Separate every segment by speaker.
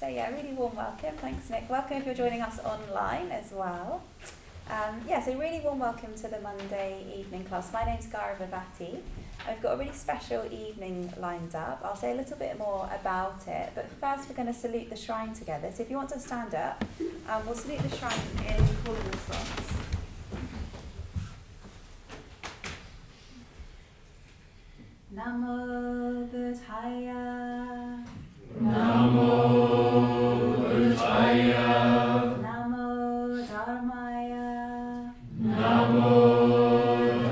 Speaker 1: yeah, really warm welcome. Thanks, Nick. Welcome if you're joining us online as well. So really warm welcome to the Monday evening class. My name's Vajradevi. I've got a really special evening lined up. I'll say a little bit more about it, but first we're going to salute the shrine together. So if you want to stand up, we'll salute the shrine in call response. Namo Buddhaya.
Speaker 2: Namo Buddhaya.
Speaker 1: Namo Dharmaya.
Speaker 2: Namo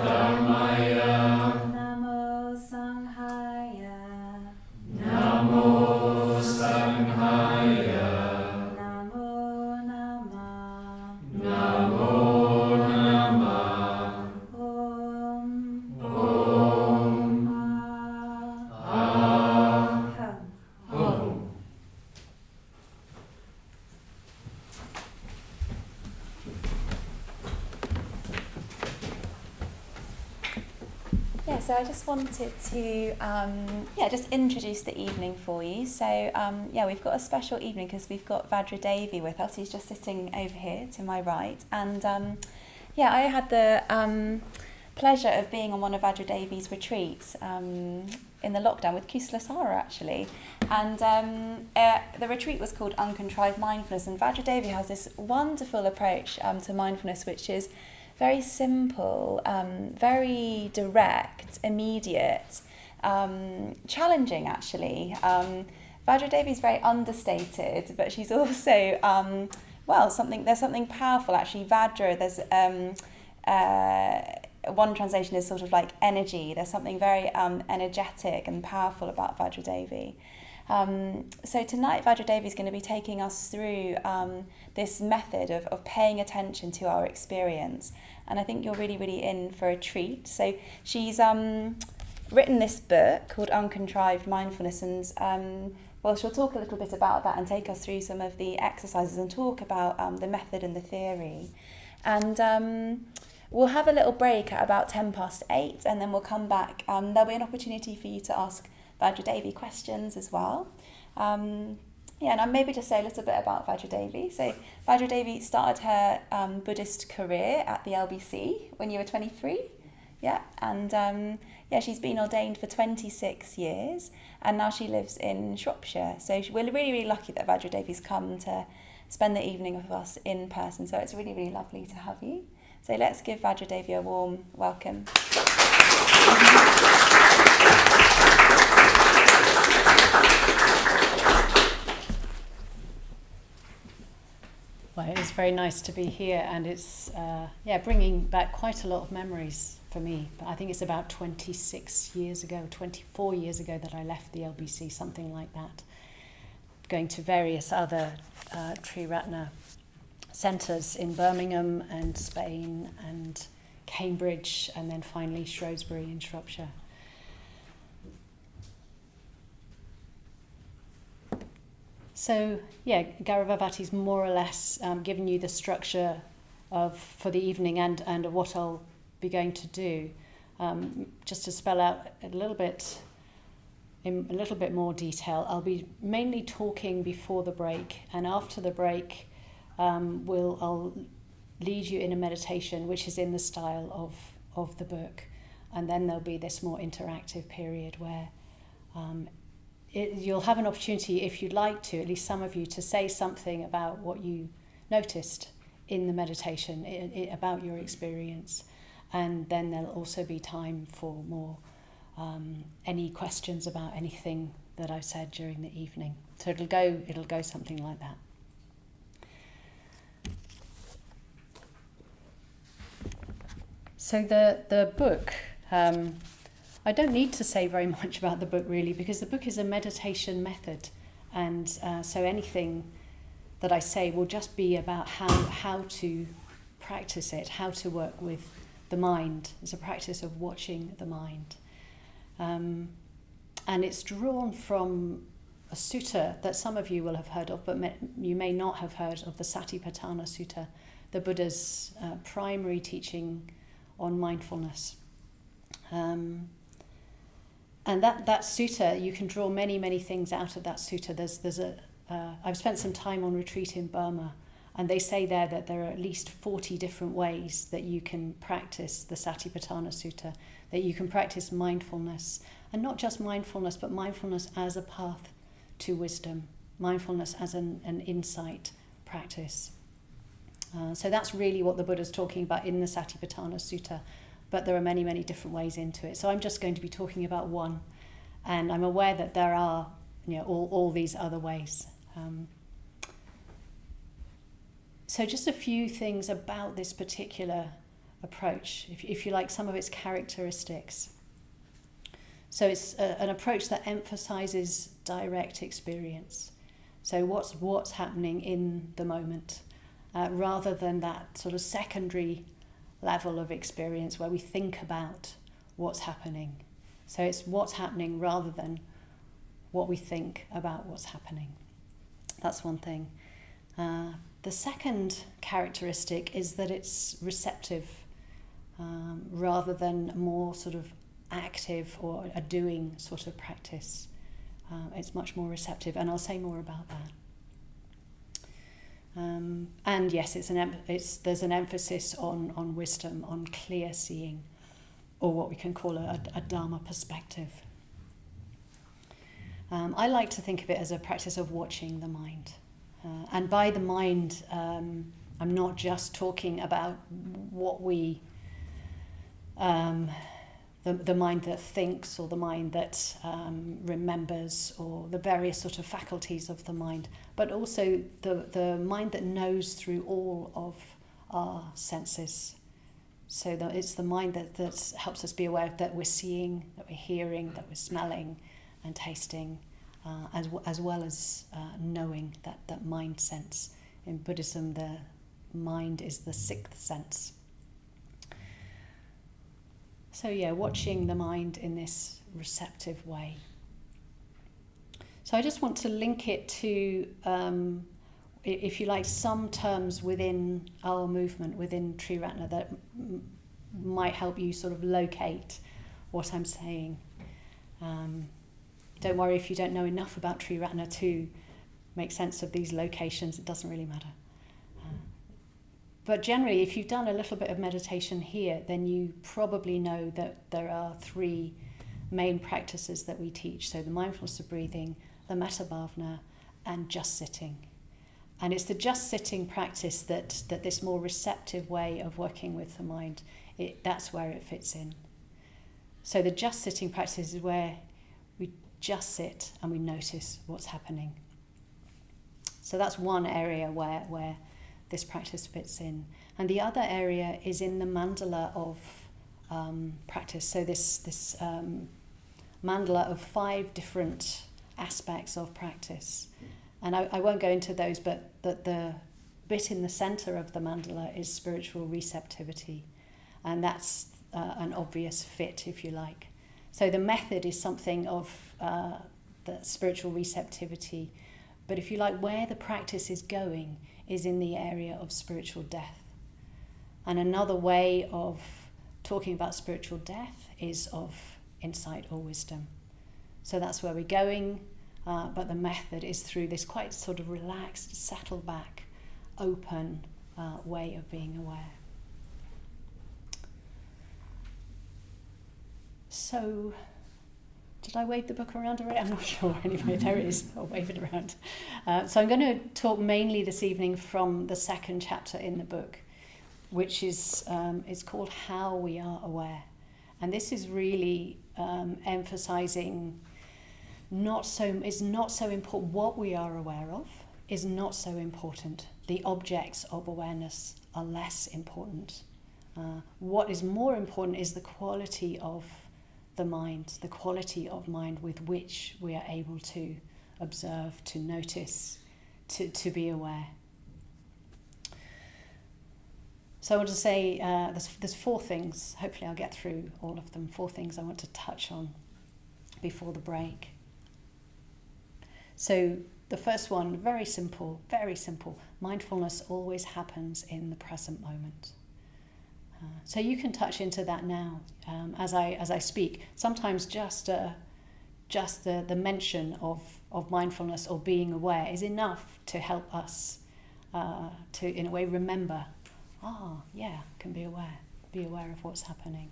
Speaker 2: Dharmaya.
Speaker 1: Namo Sanghaya.
Speaker 2: Namo Sanghaya.
Speaker 1: Namo Namah.
Speaker 2: Namo Namah.
Speaker 1: Om.
Speaker 2: Om.
Speaker 1: Hum. So I just wanted to just introduce the evening for you. So we've got a special evening because we've got Vajradevi with us. He's just sitting over here to my right, and I had the pleasure of being on one of Vajradevi's retreats in the lockdown with Kusala Sara actually, and the retreat was called Uncontrived Mindfulness, and Vajradevi has this wonderful approach to mindfulness, which is very simple, very direct, immediate, challenging actually. Vajradevi is very understated, but she's also there's something powerful actually. Vajra, there's one translation is sort of like energy. There's something very energetic and powerful about Vajradevi. So tonight Vajradevi is going to be taking us through this method of paying attention to our experience, and I think you're really, really in for a treat. So she's written this book called Uncontrived Mindfulness, and she'll talk a little bit about that and take us through some of the exercises and talk about the method and the theory. And we'll have a little break at about 8:10, and then we'll come back. There'll be an opportunity for you to ask Vajradevi questions as well. And I'll maybe just say a little bit about Vajradevi. So Vajradevi started her Buddhist career at the LBC when you were 23. Yeah, and she's been ordained for 26 years, and now she lives in Shropshire. So we're really, really lucky that Vajradevi's come to spend the evening with us in person. So it's really, really lovely to have you. So let's give Vajradevi a warm welcome.
Speaker 3: Well, it's very nice to be here, and it's bringing back quite a lot of memories for me. But I think it's about 24 years ago that I left the LBC, something like that, going to various other Triratna centres in Birmingham and Spain and Cambridge, and then finally Shrewsbury in Shropshire. So, Gauravavati's more or less given you the structure for the evening and of what I'll be going to do. Just to spell out in a little bit more detail, I'll be mainly talking before the break, and after the break I'll lead you in a meditation which is in the style of the book, and then there'll be this more interactive period where you'll have an opportunity, if you'd like to, at least some of you, to say something about what you noticed in the meditation, about your experience, and then there'll also be time for more any questions about anything that I've said during the evening. So it'll go something like that. So the book, I don't need to say very much about the book really, because the book is a meditation method, and so anything that I say will just be about how to practice it, how to work with the mind. It's a practice of watching the mind. And it's drawn from a sutta that some of you will have heard of, but you may not have heard of, the Satipatthana Sutta, the Buddha's primary teaching on mindfulness. And that sutta, you can draw many, many things out of that sutta. There's I've spent some time on retreat in Burma, and they say there that there are at least 40 different ways that you can practice the Satipatthana Sutta, that you can practice mindfulness, and not just mindfulness, but mindfulness as a path to wisdom, mindfulness as an insight practice. So that's really what the Buddha's talking about in the Satipatthana Sutta, but there are many, many different ways into it. So I'm just going to be talking about one, and I'm aware that there are, all these other ways. So just a few things about this particular approach, if you like, some of its characteristics. So it's an approach that emphasizes direct experience. So what's happening in the moment, rather than that sort of secondary level of experience where we think about what's happening. So it's what's happening rather than what we think about what's happening. That's one thing. The second characteristic is that it's receptive, rather than more sort of active or a doing sort of practice. It's much more receptive, and I'll say more about that. And yes, there's an emphasis on wisdom, on clear seeing, or what we can call a Dharma perspective. I like to think of it as a practice of watching the mind. And by the mind, I'm not just talking about what we, the mind that thinks, or the mind that remembers, or the various sort of faculties of the mind, but also the mind that knows through all of our senses. So that it's the mind that helps us be aware that we're seeing, that we're hearing, that we're smelling and tasting, as well as knowing, that mind sense. In Buddhism, the mind is the sixth sense. So yeah, watching the mind in this receptive way. So I just want to link it to, if you like, some terms within our movement, within Triratna, that might help you sort of locate what I'm saying. Don't worry if you don't know enough about Triratna to make sense of these locations, it doesn't really matter. But generally, if you've done a little bit of meditation here, then you probably know that there are three main practices that we teach. So the mindfulness of breathing, the metta bhavana, and just sitting. And it's the just sitting practice that this more receptive way of working with the mind, that's where it fits in. So the just sitting practice is where we just sit and we notice what's happening. So that's one area where this practice fits in. And the other area is in the mandala of practice. So this mandala of 5 different aspects of practice. And I won't go into those, but the bit in the center of the mandala is spiritual receptivity. And that's an obvious fit, if you like. So the method is something of the spiritual receptivity. But if you like, where the practice is going is in the area of spiritual death. And another way of talking about spiritual death is of insight or wisdom. So that's where we're going, but the method is through this quite sort of relaxed, settled back, open way of being aware. So, did I wave the book around already? I'm not sure. Anyway, there it is. I'll wave it around. So I'm going to talk mainly this evening from the second chapter in the book, which is it's called How We Are Aware. And this is really emphasizing it's not so important what we are aware of is not so important. The objects of awareness are less important. What is more important is the quality of the quality of mind with which we are able to observe, to notice, to be aware. So I want to say there's 4 things, hopefully I'll get through all of them, 4 things I want to touch on before the break. So the first one, very simple, mindfulness always happens in the present moment. So you can touch into that now as I speak. Sometimes just just the mention of mindfulness or being aware is enough to help us to, in a way, remember, can be aware of what's happening.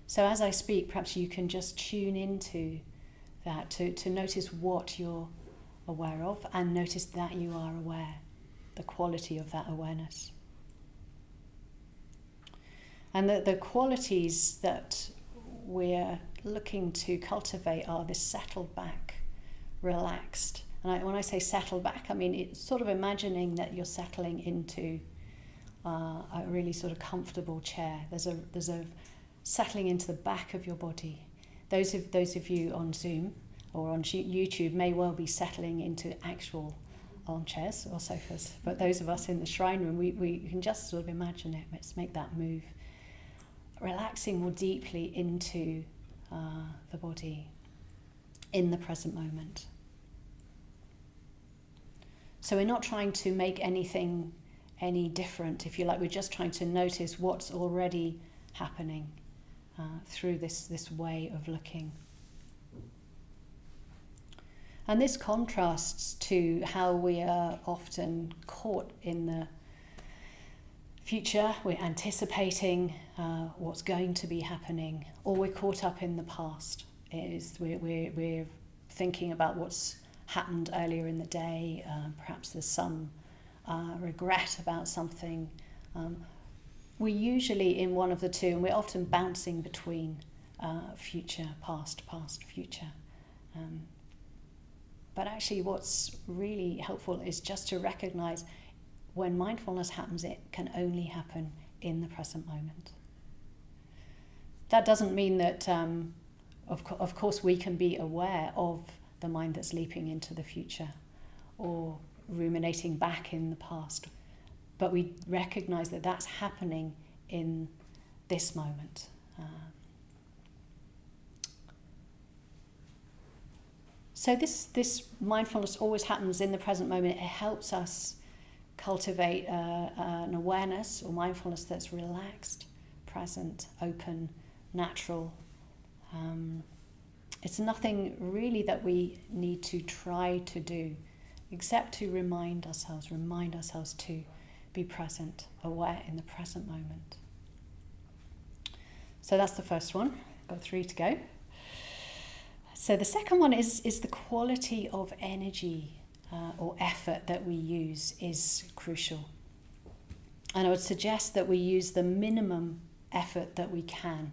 Speaker 3: So as I speak, perhaps you can just tune into that, to notice what you're aware of, and notice that you are aware, the quality of that awareness. And the qualities that we're looking to cultivate are this settled back, relaxed. And when I say settled back, I mean it's sort of imagining that you're settling into a really sort of comfortable chair. There's a settling into the back of your body. Those of you on Zoom or on YouTube may well be settling into actual armchairs or sofas, but those of us in the shrine room, we can just sort of imagine it. Let's make that move. Relaxing more deeply into the body in the present moment. So we're not trying to make anything any different, if you like. We're just trying to notice what's already happening through this way of looking. And this contrasts to how we are often caught in the future. We're anticipating what's going to be happening, or we're caught up in the past. We're thinking about what's happened earlier in the day. Perhaps there's some regret about something. We're usually in one of the two, and we're often bouncing between future, past, future. But actually what's really helpful is just to recognize when mindfulness happens, it can only happen in the present moment. That doesn't mean that, of course, we can be aware of the mind that's leaping into the future or ruminating back in the past, but we recognize that that's happening in this moment. So this mindfulness always happens in the present moment. It helps us cultivate an awareness or mindfulness that's relaxed, present, open, natural. It's nothing really that we need to try to do, except to remind ourselves to be present, aware in the present moment. So that's the first one. Got 3 to go. So the second one is the quality of energy or effort that we use is crucial. And I would suggest that we use the minimum effort that we can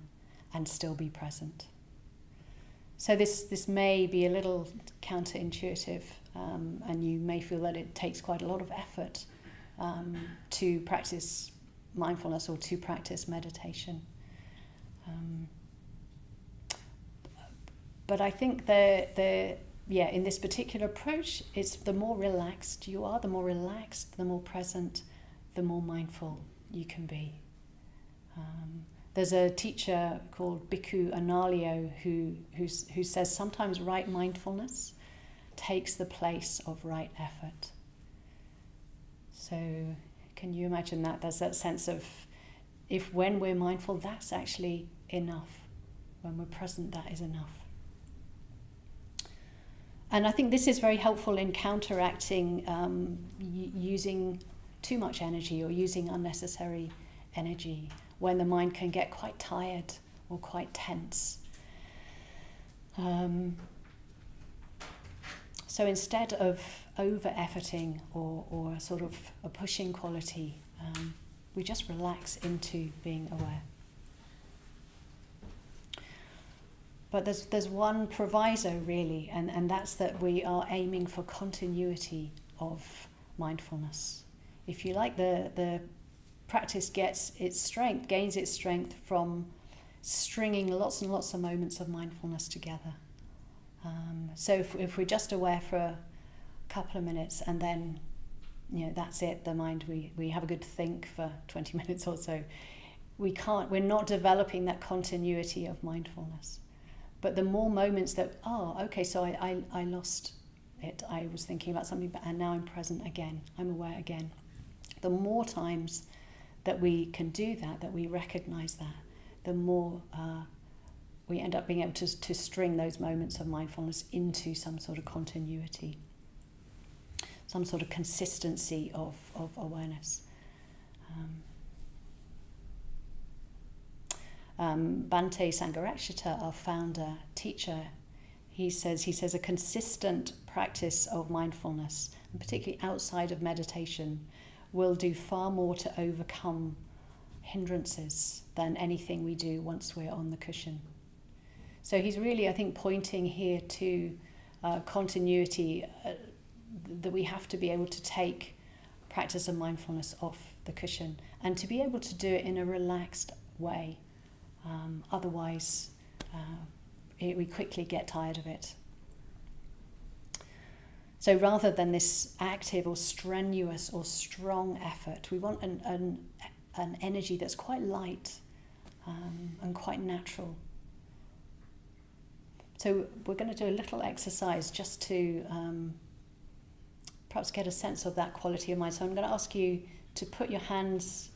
Speaker 3: and still be present. So this may be a little counterintuitive, and you may feel that it takes quite a lot of effort to practice mindfulness or to practice meditation. But I think in this particular approach, it's the more relaxed you are, the more relaxed, the more present, the more mindful you can be. There's a teacher called Bhikkhu Analayo who says sometimes right mindfulness takes the place of right effort. So can you imagine that? There's that sense of when we're mindful, that's actually enough. When we're present, that is enough. And I think this is very helpful in counteracting using too much energy or using unnecessary energy when the mind can get quite tired or quite tense. So instead of over-efforting or sort of a pushing quality, we just relax into being aware. But there's one proviso really, and that's that we are aiming for continuity of mindfulness. If you like, the practice gains its strength from stringing lots and lots of moments of mindfulness together. So if we're just aware for a couple of minutes and then, that's it, the mind, we have a good think for 20 minutes or so, we're not developing that continuity of mindfulness. But the more moments that, so I lost it, I was thinking about something, and now I'm present again, I'm aware again. The more times that we can do that we recognize that, the more we end up being able to string those moments of mindfulness into some sort of continuity, some sort of consistency of awareness. Bhante Sangharakshita, our founder, teacher, he says a consistent practice of mindfulness, and particularly outside of meditation, will do far more to overcome hindrances than anything we do once we're on the cushion. So he's really, I think, pointing here to continuity, that we have to be able to take practice of mindfulness off the cushion and to be able to do it in a relaxed way. Otherwise, we quickly get tired of it. So rather than this active or strenuous or strong effort, we want an energy that's quite light and quite natural. So we're going to do a little exercise just to perhaps get a sense of that quality of mind. So I'm going to ask you to put your hands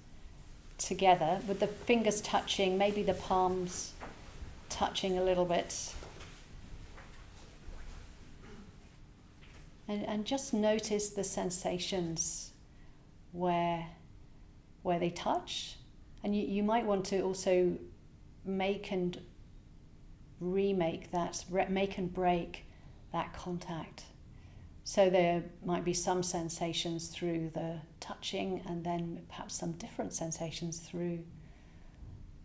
Speaker 3: together with the fingers touching, maybe the palms touching a little bit. And just notice the sensations where they touch. And you might want to also make and remake that, make and break that contact. So there might be some sensations through the touching, and then perhaps some different sensations through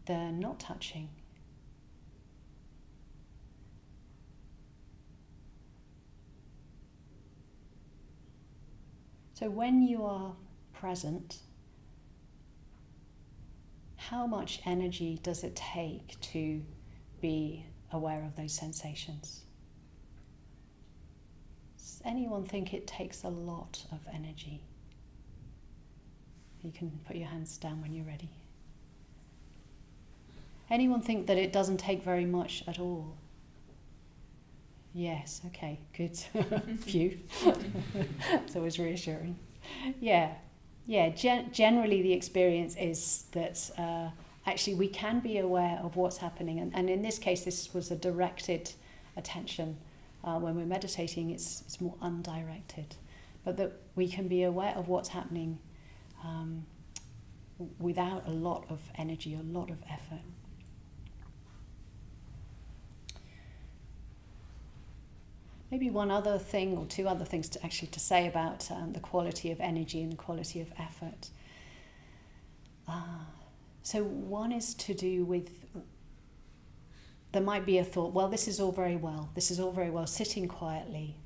Speaker 3: the not touching. So when you are present, how much energy does it take to be aware of those sensations? Does anyone think it takes a lot of energy? You can put your hands down when you're ready. Anyone think that it doesn't take very much at all? Yes, okay, good. Phew. It's always reassuring. Yeah. Generally the experience is that actually we can be aware of what's happening. And in this case, this was a directed attention. When we're meditating, it's more undirected. But that we can be aware of what's happening without a lot of energy, a lot of effort. Maybe one other thing or two other things to say about the quality of energy and the quality of effort. So one is to do with, there might be a thought, well, this is all very well sitting quietly,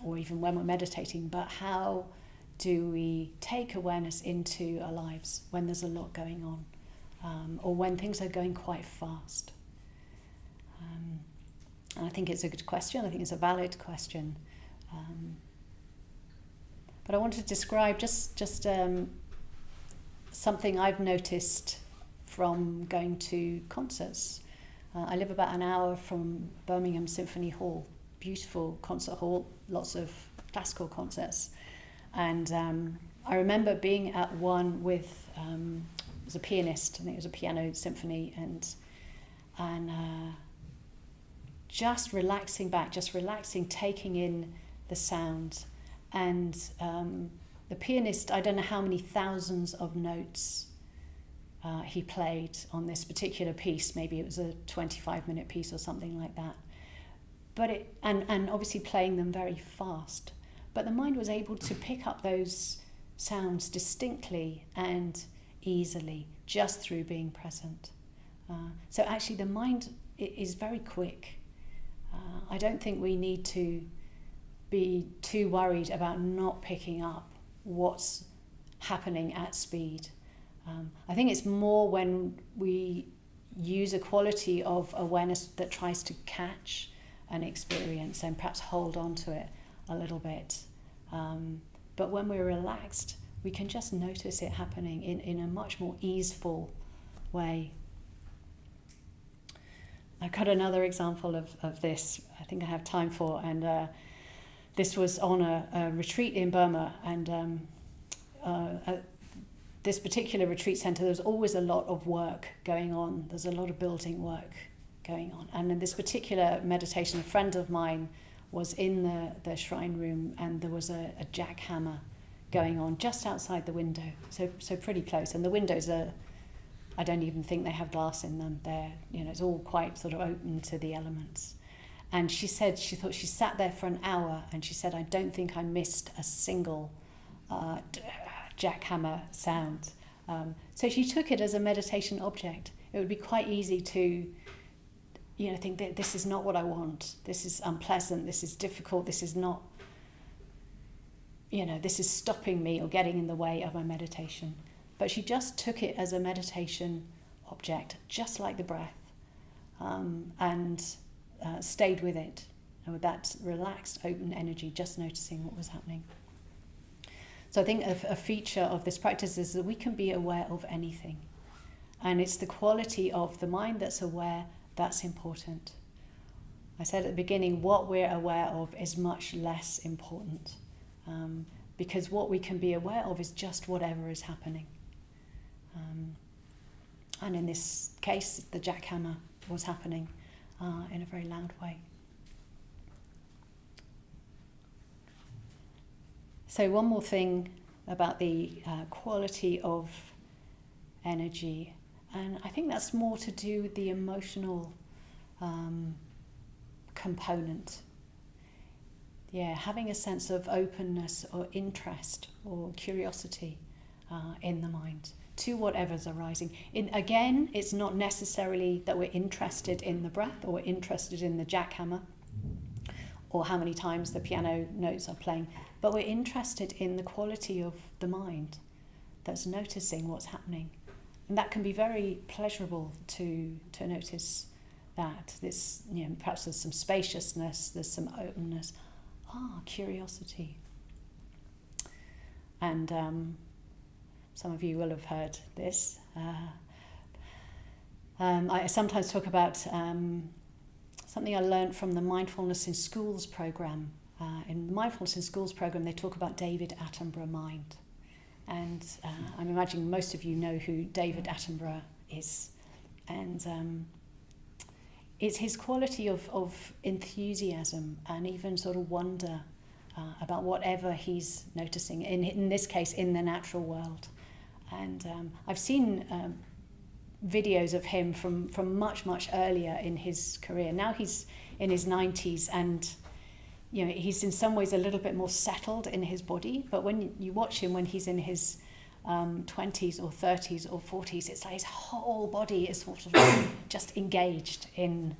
Speaker 3: or even when we're meditating, but how do we take awareness into our lives when there's a lot going on, or when things are going quite fast? And I think it's a good question. I think it's a valid question. But I want to describe just something I've noticed from going to concerts. I live about an hour from Birmingham Symphony Hall, beautiful concert hall, lots of classical concerts. And I remember being at one with, it was a pianist, I think it was a piano symphony, and just relaxing back, taking in the sound. And the pianist, I don't know how many thousands of notes he played on this particular piece. Maybe it was a 25-minute piece or something like that. But and obviously playing them very fast. But the mind was able to pick up those sounds distinctly and easily just through being present. So actually the mind is very quick. I don't think we need to be too worried about not picking up what's happening at speed. I think it's more when we use a quality of awareness that tries to catch an experience and perhaps hold on to it a little bit. But when we're relaxed, we can just notice it happening in a much more easeful way. I've got another example of this I think I have time for, and this was on a retreat in Burma, and at this particular retreat centre there's always a lot of work going on. There's a lot of building work going on. And in this particular meditation, a friend of mine was in the shrine room, and there was a jackhammer going on just outside the window, so pretty close. And the windows are, I don't even think they have glass in them. They're, it's all quite sort of open to the elements. And she said she thought she sat there for an hour, and she said, I don't think I missed a single jackhammer sound. So she took it as a meditation object. It would be quite easy to, think that this is not what I want. This is unpleasant. This is difficult. This is not, this is stopping me or getting in the way of my meditation. But she just took it as a meditation object, just like the breath, and stayed with it, and with that relaxed, open energy, just noticing what was happening. So I think a feature of this practice is that we can be aware of anything. And it's the quality of the mind that's aware that's important. I said at the beginning, what we're aware of is much less important, because what we can be aware of is just whatever is happening. And in this case, the jackhammer was happening in a very loud way. So one more thing about the quality of energy, and I think that's more to do with the emotional component. Having a sense of openness or interest or curiosity in the mind to whatever's arising. Again, it's not necessarily that we're interested in the breath or we're interested in the jackhammer or how many times the piano notes are playing, but we're interested in the quality of the mind that's noticing what's happening. And that can be very pleasurable to notice that. This, perhaps there's some spaciousness, there's some openness, curiosity. And some of you will have heard this. I sometimes talk about something I learned from the Mindfulness in Schools program. In the Mindfulness in Schools program, they talk about David Attenborough mind. And I'm imagining most of you know who David Attenborough is. And it's his quality of enthusiasm and even sort of wonder about whatever he's noticing, in this case, in the natural world. And I've seen videos of him from much, much earlier in his career. Now he's in his 90s, and he's in some ways a little bit more settled in his body. But when you watch him when he's in his 20s or 30s or 40s, it's like his whole body is sort of just engaged in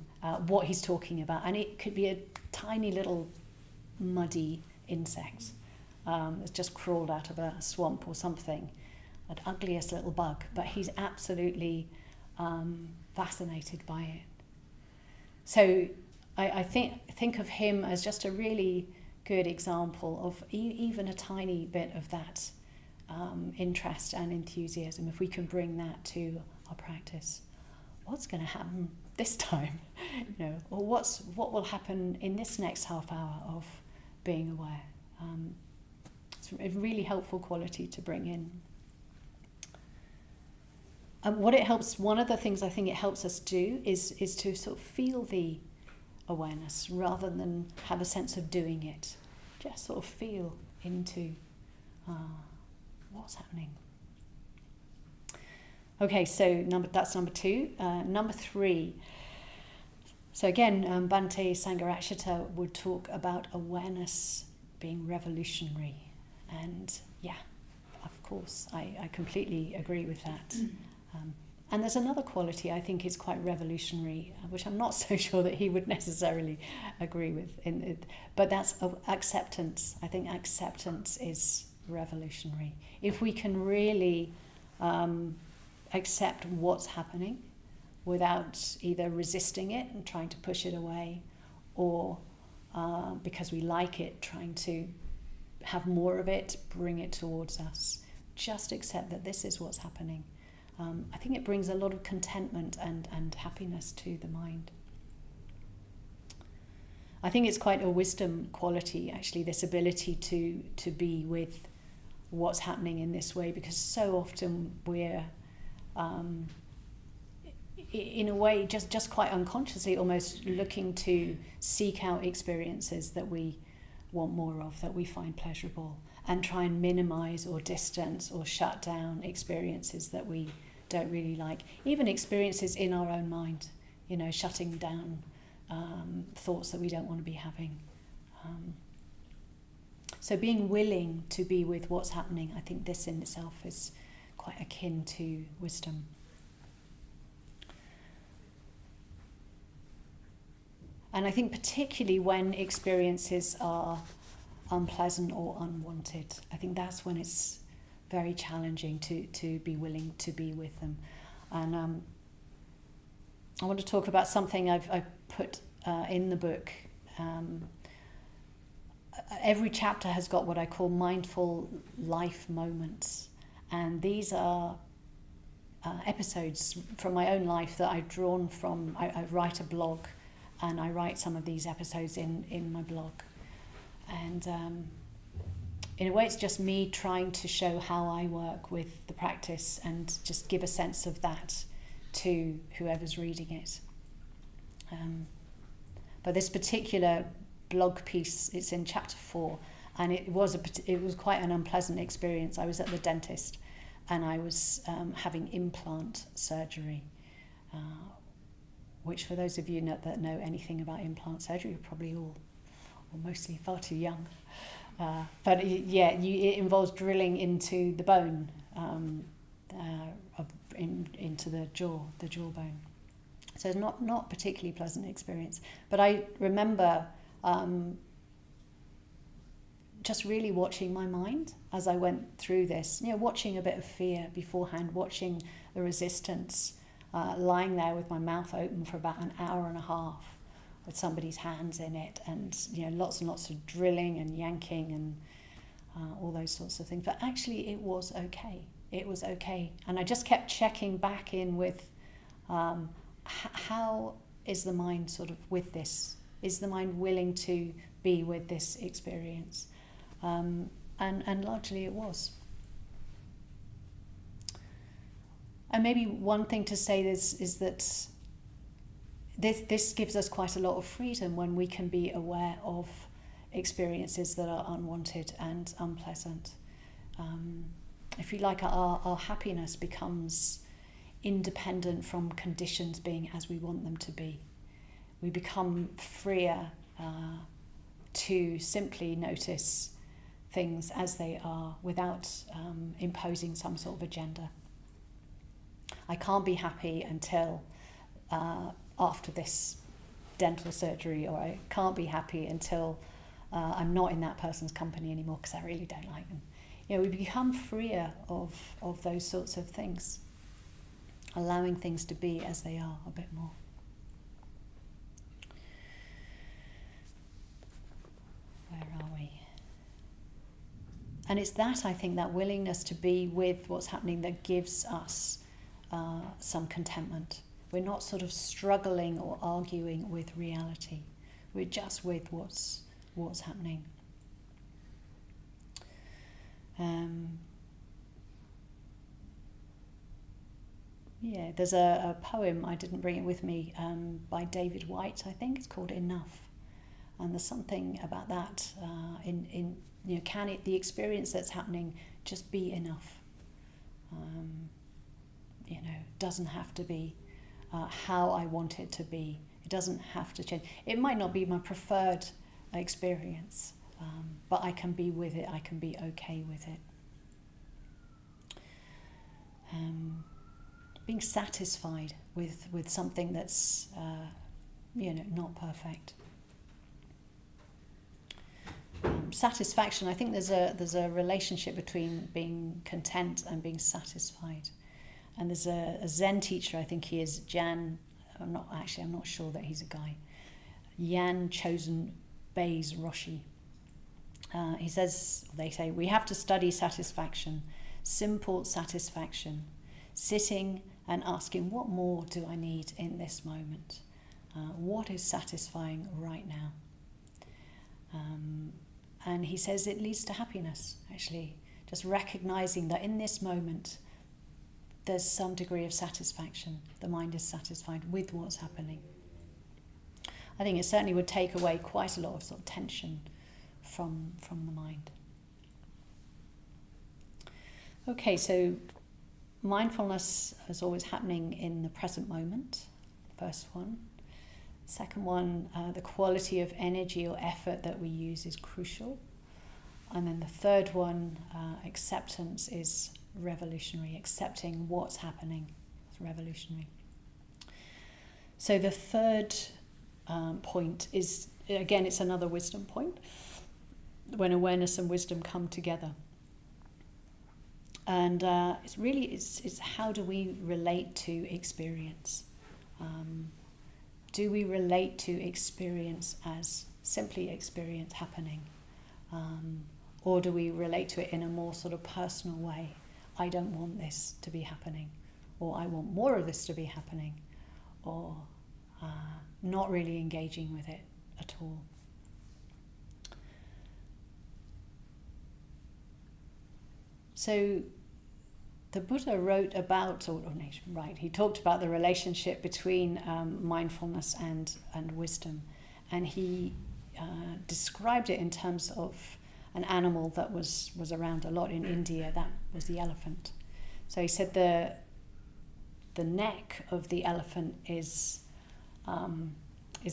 Speaker 3: what he's talking about. And it could be a tiny little muddy insect that's just crawled out of a swamp or something, an ugliest little bug, but he's absolutely fascinated by it. So I think of him as just a really good example of even a tiny bit of that interest and enthusiasm. If we can bring that to our practice, what's going to happen this time? Or what will happen in this next half hour of being aware? It's a really helpful quality to bring in. One of the things I think it helps us do is to sort of feel the awareness rather than have a sense of doing it. Just sort of feel into what's happening. Okay, so that's number 2. Number 3. So again, Bhante Sangharakshita would talk about awareness being revolutionary. And of course, I completely agree with that. And there's another quality I think is quite revolutionary, which I'm not so sure that he would necessarily agree with. But that's acceptance. I think acceptance is revolutionary. If we can really accept what's happening without either resisting it and trying to push it away, or because we like it, trying to have more of it, bring it towards us. Just accept that this is what's happening. I think it brings a lot of contentment and happiness to the mind. I think it's quite a wisdom quality, actually, this ability to be with what's happening in this way, because so often we're in a way, just quite unconsciously, almost looking to seek out experiences that we want more of, that we find pleasurable, and try and minimize or distance or shut down experiences that we don't really like. Even experiences in our own mind, shutting down thoughts that we don't want to be having. So being willing to be with what's happening, I think this in itself is quite akin to wisdom. And I think particularly when experiences are unpleasant or unwanted, I think that's when it's very challenging to be willing to be with them. And I want to talk about something I've put in the book. Every chapter has got what I call mindful life moments. And these are episodes from my own life that I've drawn from. I write a blog, and I write some of these episodes in my blog. And in a way, it's just me trying to show how I work with the practice and just give a sense of that to whoever's reading it. But this particular blog piece, it's in chapter 4, and it was quite an unpleasant experience. I was at the dentist, and I was having implant surgery, which for those of you that know anything about implant surgery, you're probably all or mostly far too young. But it involves drilling into the bone, into the jawbone. So it's not particularly pleasant experience. But I remember just really watching my mind as I went through this. Watching a bit of fear beforehand, watching the resistance, lying there with my mouth open for about an hour and a half, with somebody's hands in it, and lots and lots of drilling and yanking and all those sorts of things. But actually it was okay. It was okay. And I just kept checking back in with how is the mind sort of with this? Is the mind willing to be with this experience? And largely it was. And maybe one thing to say is that this gives us quite a lot of freedom when we can be aware of experiences that are unwanted and unpleasant. If you like, our happiness becomes independent from conditions being as we want them to be. We become freer to simply notice things as they are without imposing some sort of agenda. I can't be happy until after this dental surgery, or I can't be happy until I'm not in that person's company anymore because I really don't like them. We become freer of those sorts of things, allowing things to be as they are a bit more. Where are we? And it's that, I think, that willingness to be with what's happening that gives us some contentment. We're not sort of struggling or arguing with reality. We're just with what's happening. There's a poem, I didn't bring it with me, by David White, I think. It's called Enough. And there's something about that can the experience that's happening just be enough? Doesn't have to be how I want it to be. It doesn't have to change. It might not be my preferred experience, but I can be with it. I can be okay with it. Being satisfied with something that's not perfect. Satisfaction. I think there's a relationship between being content and being satisfied. And there's a Zen teacher, I think he is Jan. I'm not sure that he's a guy. Yan Chosen Bays Roshi. He says, they say, we have to study satisfaction, simple satisfaction, sitting and asking, what more do I need in this moment? What is satisfying right now? And he says it leads to happiness, actually. Just recognizing that in this moment, there's some degree of satisfaction. The mind is satisfied with what's happening. I think it certainly would take away quite a lot of sort of tension from the mind. Okay, so mindfulness is always happening in the present moment, first one. Second one, the quality of energy or effort that we use is crucial. And then the third one, acceptance, is revolutionary. Accepting what's happening is revolutionary. So the third point is, again, it's another wisdom point, when awareness and wisdom come together. And it's how do we relate to experience? Do we relate to experience as simply experience happening? Or do we relate to it in a more sort of personal way? I don't want this to be happening, or I want more of this to be happening, or not really engaging with it at all. So the Buddha wrote about, he talked about the relationship between mindfulness and wisdom, and he described it in terms of an animal that was around a lot in India. That was the elephant. So he said the neck of the elephant is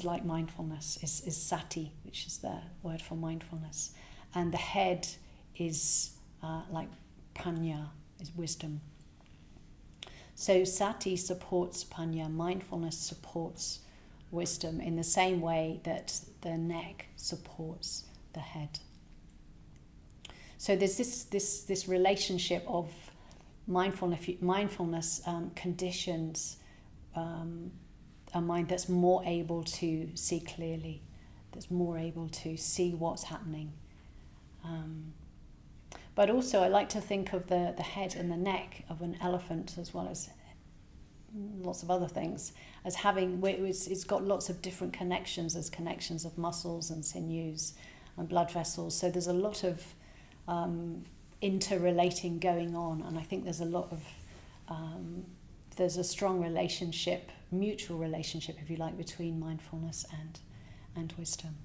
Speaker 3: like mindfulness, is sati, which is the word for mindfulness, and the head is like panya, is wisdom. So sati supports panya, mindfulness supports wisdom in the same way that the neck supports the head. So there's this relationship of mindfulness conditions a mind that's more able to see clearly, that's more able to see what's happening. But also I like to think of the head and the neck of an elephant, as well as lots of other things, as having, it's got lots of different connections. There's connections of muscles and sinews and blood vessels. So there's a lot of interrelating going on, and I think there's a lot of there's a strong relationship, mutual relationship, if you like, between mindfulness and wisdom.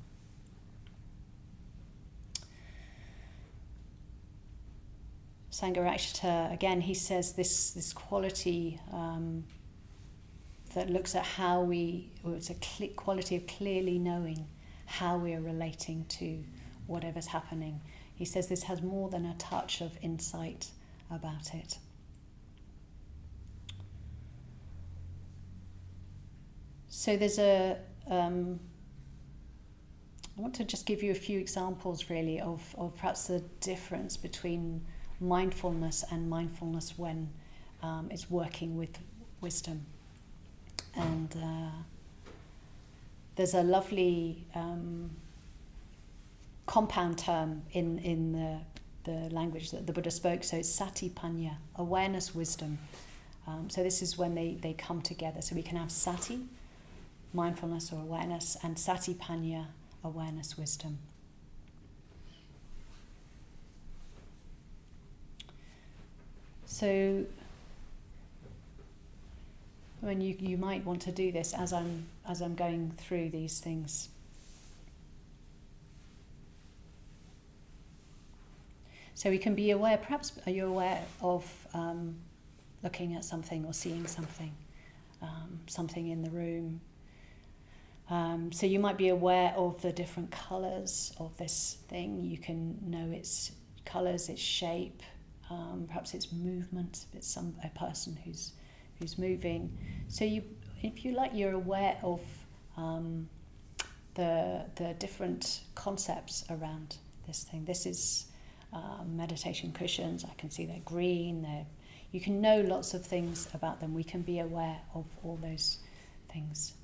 Speaker 3: Sangharakshita, again, he says this quality that looks at how it's a quality of clearly knowing how we are relating to whatever's happening. He says this has more than a touch of insight about it. So there's I want to just give you a few examples really of perhaps the difference between mindfulness and mindfulness when it's working with wisdom. And there's a lovely compound term in the language that the Buddha spoke. So it's sati panya, awareness, wisdom. So this is when they come together. So we can have sati, mindfulness or awareness, and sati panya, awareness, wisdom. So when you might want to do this as I'm going through these things. So we can be aware, perhaps are you aware of looking at something or seeing something, something in the room. So you might be aware of the different colours of this thing. You can know its colours, its shape, perhaps its movement, if it's a person who's moving. So if you like, you're aware of the different concepts around this thing. This is meditation cushions. I can see they're green. You can know lots of things about them. We can be aware of all those things.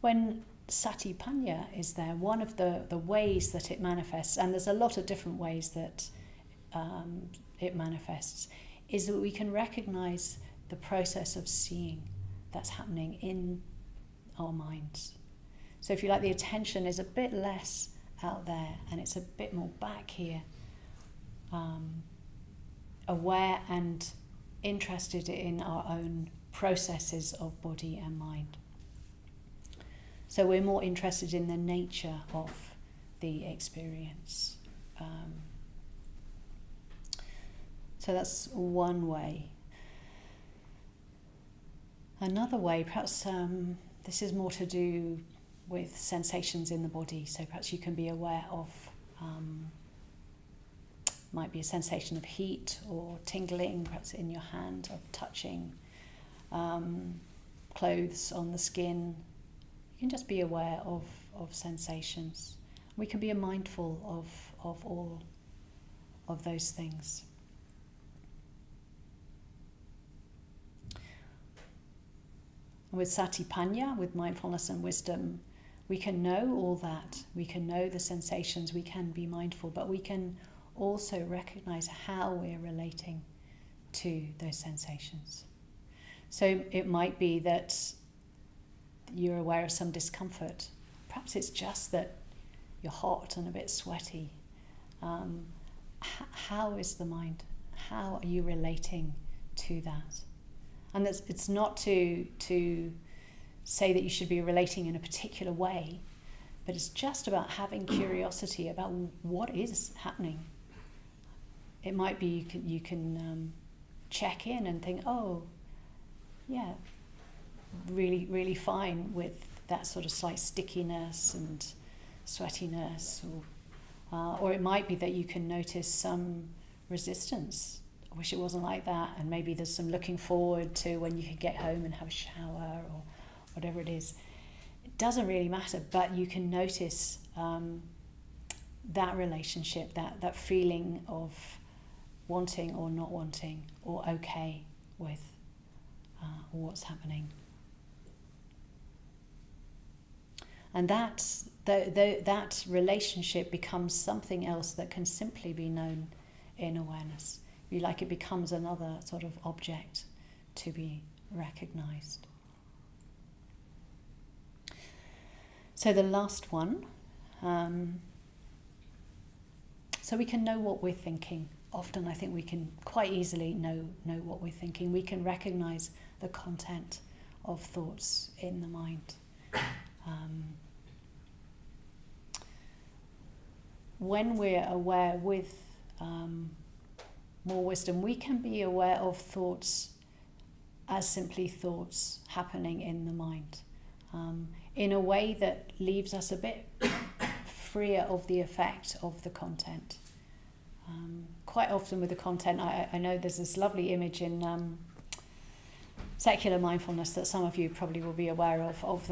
Speaker 3: When sati panya is there, one of the ways that it manifests, and there's a lot of different ways that it manifests, is that we can recognize the process of seeing that's happening in our minds. So if you like, the attention is a bit less out there and it's a bit more back here. aware and interested in our own processes of body and mind. So we're more interested in the nature of the experience. So that's one way. Another way, perhaps this is more to do with sensations in the body. So perhaps you can be aware of, might be a sensation of heat or tingling, perhaps in your hand, of touching clothes on the skin. You can just be aware of sensations. We can be mindful of all of those things. With satipanya, with mindfulness and wisdom, we can know all that. We can know the sensations, we can be mindful, but we can also recognize how we're relating to those sensations. So it might be that you're aware of some discomfort. Perhaps it's just that you're hot and a bit sweaty. How is the mind? How are you relating to that? And it's not to say that you should be relating in a particular way, but it's just about having curiosity about what is happening. It might be you can check in and think, oh, yeah, really, really fine with that sort of slight stickiness and sweatiness, or it might be that you can notice some resistance. I wish it wasn't like that, and maybe there's some looking forward to when you can get home and have a shower or whatever it is. It doesn't really matter, but you can notice that relationship, that feeling of wanting or not wanting, or okay with what's happening. And that relationship becomes something else that can simply be known in awareness. Like it becomes another sort of object to be recognized. So the last one, so we can know what we're thinking. Often I think we can quite easily know what we're thinking. We can recognize the content of thoughts in the mind. When we're aware with more wisdom, we can be aware of thoughts as simply thoughts happening in the mind, in a way that leaves us a bit freer of the effect of the content. Quite often with the content, I know there's this lovely image in secular mindfulness that some of you probably will be aware of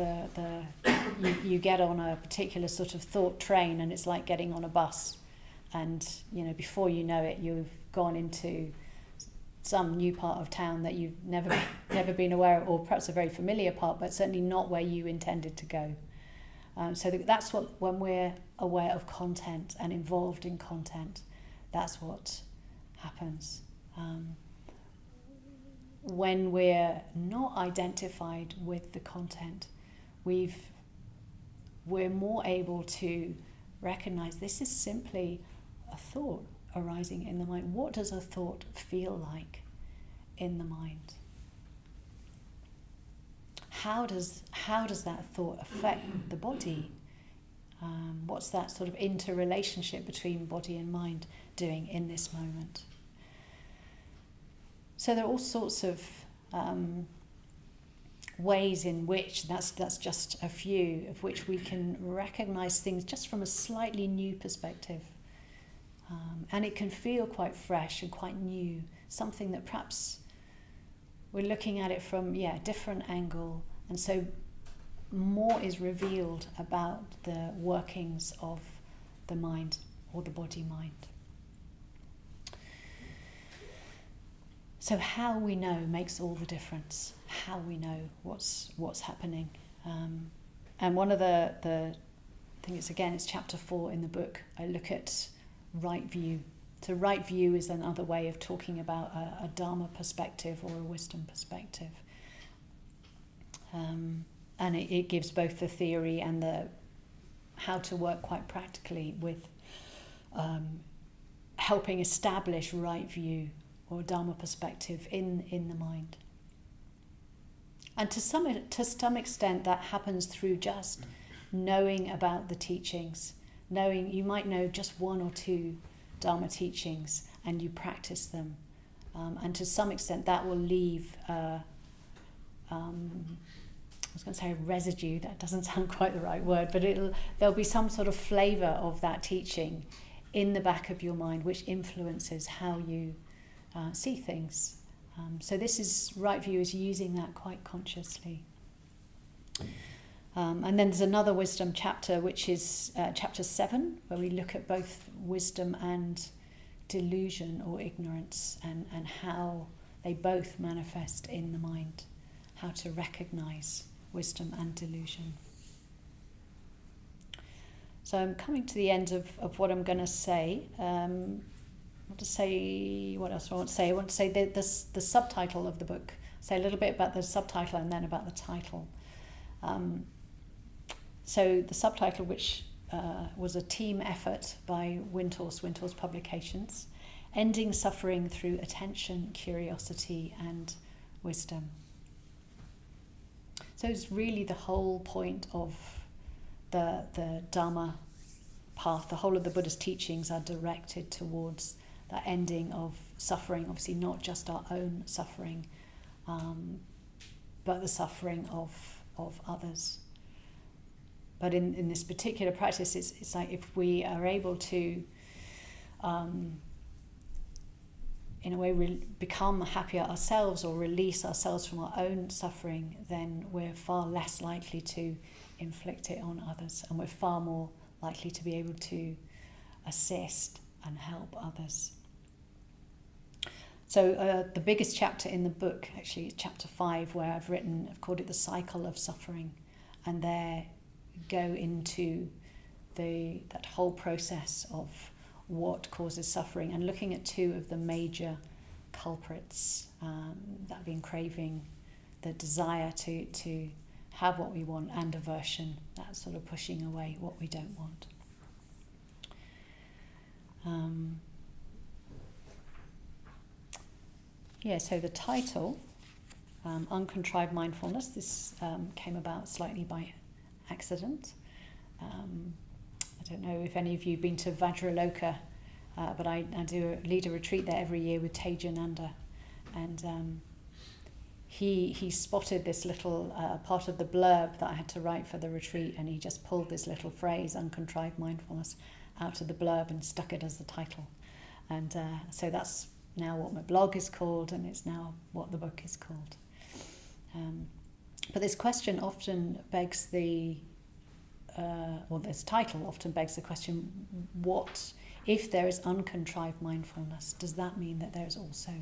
Speaker 3: you get on a particular sort of thought train, and it's like getting on a bus, and before you know it, you've gone into some new part of town that you've never been aware of, or perhaps a very familiar part, but certainly not where you intended to go. So that's what, when we're aware of content and involved in content, that's what happens. When we're not identified with the content, we're more able to recognize this is simply a thought arising in the mind. What does a thought feel like in the mind? How does that thought affect the body? What's that sort of interrelationship between body and mind doing in this moment? So there are all sorts of ways in which, that's just a few, of which we can recognize things just from a slightly new perspective. And it can feel quite fresh and quite new, something that perhaps we're looking at it from a different angle, and so more is revealed about the workings of the mind or the body-mind. So how we know makes all the difference. How we know what's happening. And one of the I think it's chapter 4 in the book, I look at right view. So right view is another way of talking about a Dharma perspective or a wisdom perspective. And it gives both the theory and the how to work quite practically with helping establish right view or Dharma perspective in the mind. And to some extent that happens through just knowing about the teachings, knowing you might know just one or two Dharma teachings and you practice them. And to some extent that will leave, I was going to say a residue, that doesn't sound quite the right word, but there'll be some sort of flavour of that teaching in the back of your mind which influences how you see things. So this is, right view is using that quite consciously. And then there's another wisdom chapter, which is chapter 7, where we look at both wisdom and delusion or ignorance, and how they both manifest in the mind, how to recognise wisdom and delusion. So I'm coming to the end of what I'm going to say. What else do I want to say? I want to say the subtitle of the book. Say a little bit about the subtitle and then about the title. So the subtitle, which was a team effort by Windhorse Publications, Ending Suffering Through Attention, Curiosity and Wisdom. So it's really the whole point of the Dharma path. The whole of the Buddhist teachings are directed towards that ending of suffering, obviously not just our own suffering, but the suffering of others. But in this particular practice, it's like if we are able to, in a way, become happier ourselves or release ourselves from our own suffering, then we're far less likely to inflict it on others, and we're far more likely to be able to assist and help others. So the biggest chapter in the book, actually, is chapter 5, where I've called it the cycle of suffering, and there go into that whole process of what causes suffering, and looking at two of the major culprits, that being craving, the desire to have what we want, and aversion, that sort of pushing away what we don't want. So the title, Uncontrived Mindfulness, this came about slightly by accident. I don't know if any of you have been to Vajradevi, but I lead a retreat there every year with Tejananda, and he spotted this little part of the blurb that I had to write for the retreat, and he just pulled this little phrase, Uncontrived Mindfulness, out of the blurb and stuck it as the title. And so that's now what my blog is called, and it's now what the book is called. But this question often begs this title often begs the question, what if there is uncontrived mindfulness? Does that mean that there is also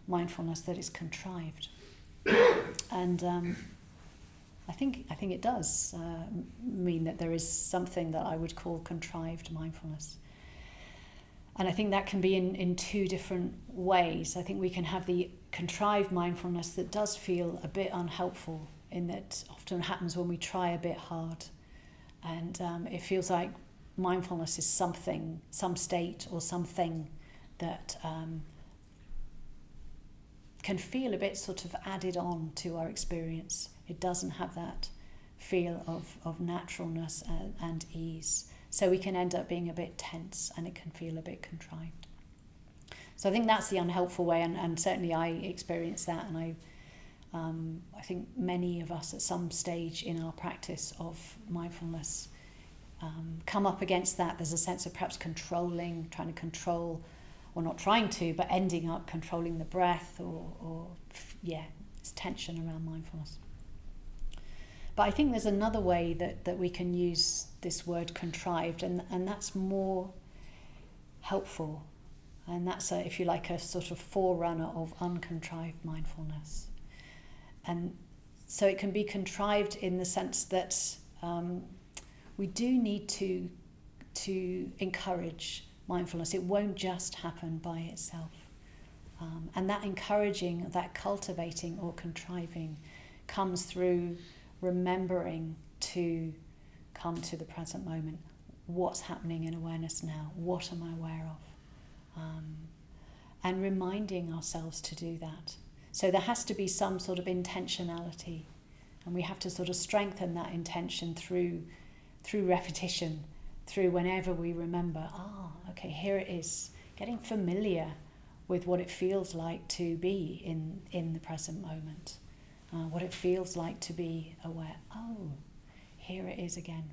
Speaker 3: mindfulness that is contrived? And I think it does mean that there is something that I would call contrived mindfulness. And I think that can be in two different ways. I think we can have the contrived mindfulness that does feel a bit unhelpful, in that often happens when we try a bit hard. And it feels like mindfulness is something, some state or something that can feel a bit sort of added on to our experience. It doesn't have that feel of naturalness and ease. So we can end up being a bit tense, and it can feel a bit contrived. So I think that's the unhelpful way, and certainly I experience that, and I think many of us at some stage in our practice of mindfulness come up against that. There's a sense of perhaps trying to control, or not trying to, but ending up controlling the breath, or there's tension around mindfulness. But I think there's another way that we can use this word contrived, and that's more helpful. And that's, if you like, a sort of forerunner of uncontrived mindfulness. And so it can be contrived in the sense that we do need to encourage mindfulness. It won't just happen by itself. And that encouraging, that cultivating or contriving comes through remembering to come to the present moment. What's happening in awareness now? What am I aware of? and reminding ourselves to do that. So there has to be some sort of intentionality, and we have to sort of strengthen that intention through repetition, through whenever we remember, okay, here it is, getting familiar with what it feels like to be in the present moment, what it feels like to be aware, here it is again.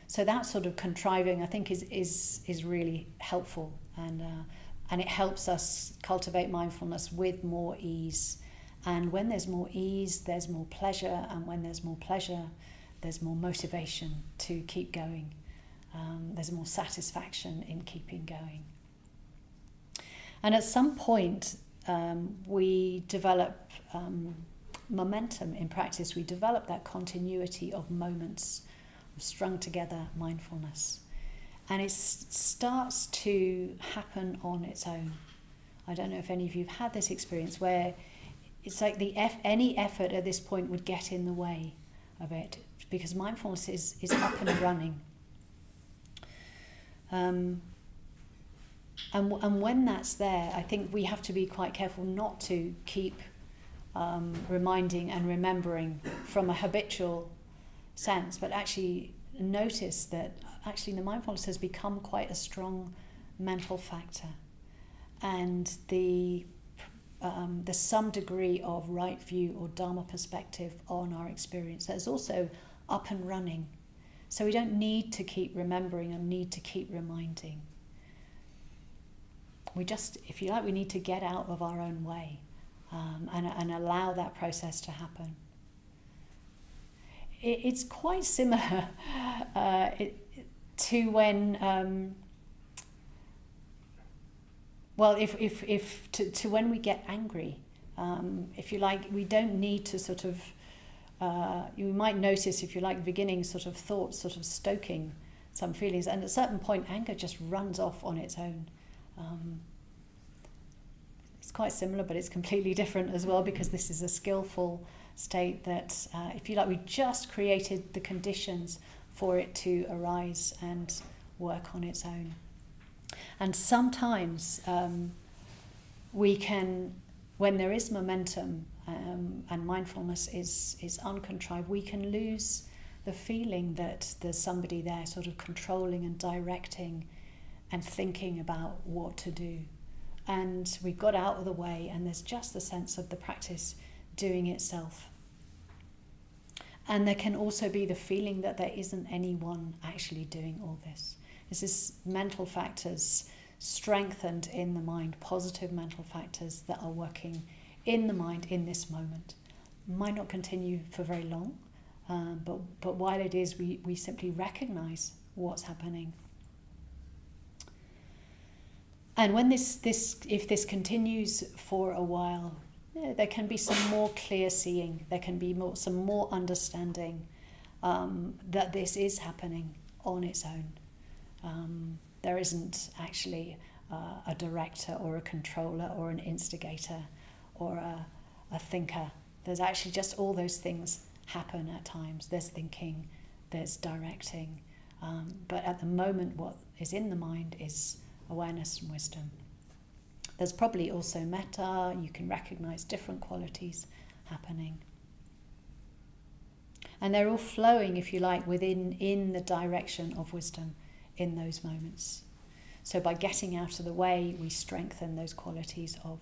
Speaker 3: So that sort of contriving, I think, is really helpful, and it helps us cultivate mindfulness with more ease. And when there's more ease, there's more pleasure, and when there's more pleasure, there's more motivation to keep going. There's more satisfaction in keeping going. And at some point, we develop momentum in practice. We develop that continuity of moments of strung together mindfulness. And it starts to happen on its own. I don't know if any of you have had this experience where it's like any effort at this point would get in the way of it, because mindfulness is up and running. And when that's there, I think we have to be quite careful not to keep reminding and remembering from a habitual sense, but actually notice that actually the mindfulness has become quite a strong mental factor, and there's some degree of right view or Dharma perspective on our experience that is also up and running. So we don't need to keep remembering and need to keep reminding. We just, if you like, we need to get out of our own way and allow that process to happen. It's quite similar to when, to when we get angry. If you like, we don't need to sort of, you might notice, if you like, the beginning sort of thoughts sort of stoking some feelings, and at a certain point anger just runs off on its own. It's quite similar, but it's completely different as well, because this is a skillful state that, if you like, we just created the conditions for it to arise and work on its own. And sometimes we can, when there is momentum and mindfulness is uncontrived, we can lose the feeling that there's somebody there sort of controlling and directing and thinking about what to do. And we've got out of the way, and there's just the sense of the practice doing itself. And there can also be the feeling that there isn't anyone actually doing all this. This is mental factors strengthened in the mind, positive mental factors that are working in the mind in this moment. Might not continue for very long, but while it is, we simply recognize what's happening. And when if this continues for a while, there can be some more clear seeing. There can be some more understanding that this is happening on its own. There isn't actually a director or a controller or an instigator or a thinker. There's actually just all those things happen at times. There's thinking, there's directing. But at the moment, what is in the mind is awareness and wisdom. There's probably also metta. You can recognize different qualities happening. And they're all flowing, if you like, in the direction of wisdom in those moments. So by getting out of the way, we strengthen those qualities of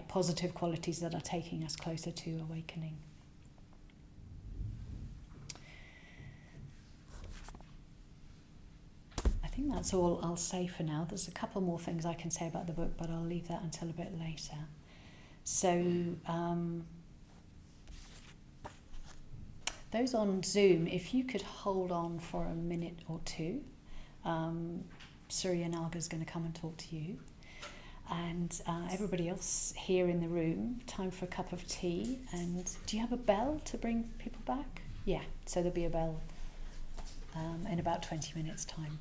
Speaker 3: positive qualities that are taking us closer to awakening. I think that's all I'll say for now. There's a couple more things I can say about the book, but I'll leave that until a bit later. So those on Zoom, if you could hold on for a minute or two, Surya Naga's going to come and talk to you. And everybody else here in the room, time for a cup of tea. And do you have a bell to bring people back? Yeah, so there'll be a bell in about 20 minutes' time.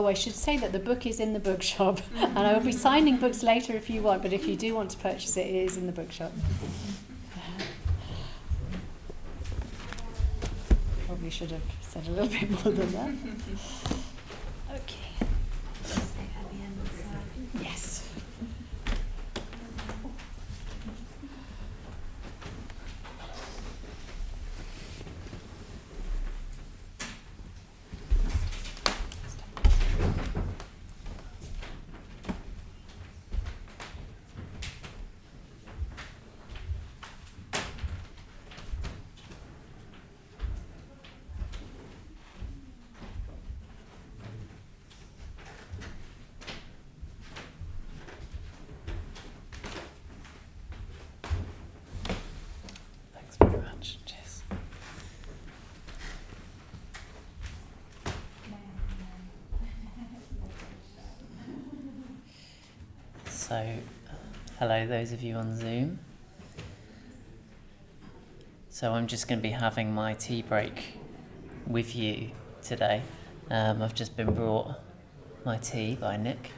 Speaker 3: I should say that the book is in the bookshop, and I will be signing books later if you want, but if you do want to purchase it, it is in the bookshop. Probably should have said a little bit more than that. Okay. Yes. Very much. Cheers. So, hello those of you on Zoom. So I'm just going to be having my tea break with you today. I've just been brought my tea by Nick.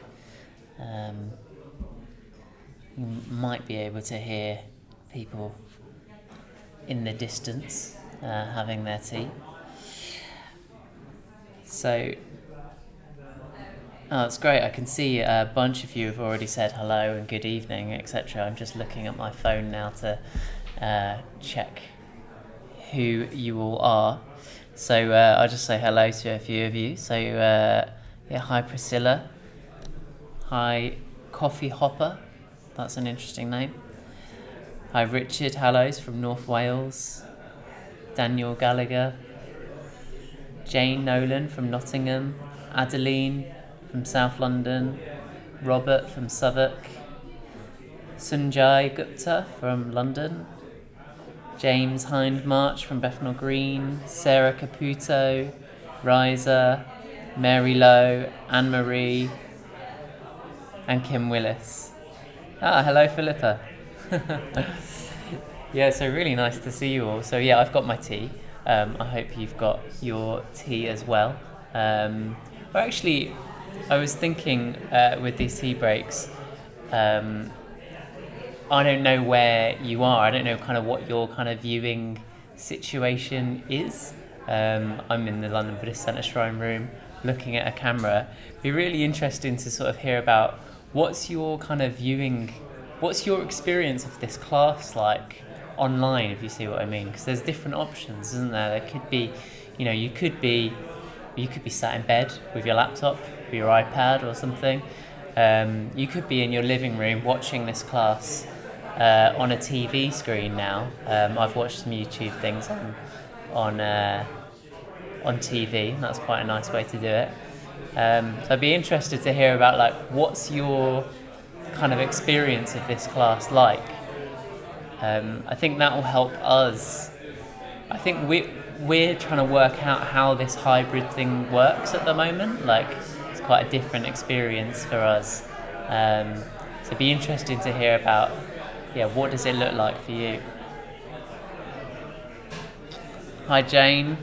Speaker 3: You might be able to hear people in the distance having their tea. So, it's great. I can see a bunch of you have already said hello and good evening, etc. I'm just looking at my phone now to check who you all are. So I'll just say hello to a few of you. So hi Priscilla. Hi Coffee Hopper. That's an interesting name. Hi Richard Hallows from North Wales, Daniel Gallagher, Jane Nolan from Nottingham, Adeline from South London, Robert from Southwark, Sunjay Gupta from London, James Hindmarch from Bethnal Green, Sarah Caputo, Riza, Mary Lowe, Anne-Marie, and Kim Willis. Hello Philippa. Yeah, so really nice to see you all. So yeah, I've got my tea. I hope you've got your tea as well. Actually, I was thinking with these tea breaks, I don't know where you are. I don't know kind of what your kind of viewing situation is. I'm in the London Buddhist Centre Shrine Room looking at a camera. It'd be really interesting to sort of hear about what's your kind of viewing. What's your experience of this class like online, if you see what I mean? Because there's different options, isn't there? There could be, you could be sat in bed with your laptop, with your iPad or something. You could be in your living room watching this class on a TV screen now. I've watched some YouTube things on TV, and that's quite a nice way to do it. So I'd be interested to hear about what's your kind of experience of this class like. I think that will help us. I think we're trying to work out how this hybrid thing works at the moment. It's quite a different experience for us. So it'd be interesting to hear about, what does it look like for you? Hi Jane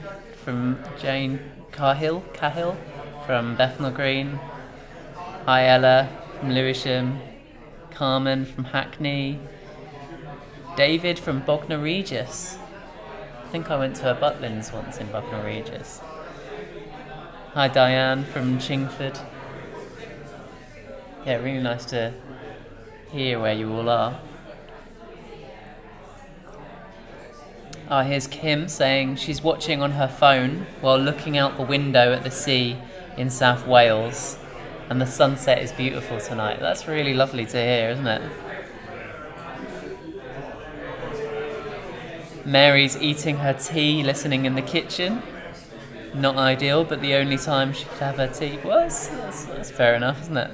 Speaker 3: Cahill from Bethnal Green. Hi Ella from Lewisham. Carmen from Hackney. David from Bognor Regis. I think I went to a Butlins once in Bognor Regis. Hi Diane from Chingford. Yeah, really nice to hear where you all are. Here's Kim saying she's watching on her phone while looking out the window at the sea in South Wales, and the sunset is beautiful tonight. That's really lovely to hear, isn't it? Mary's eating her tea, listening in the kitchen. Not ideal, but the only time she could have her tea was. That's fair enough, isn't it?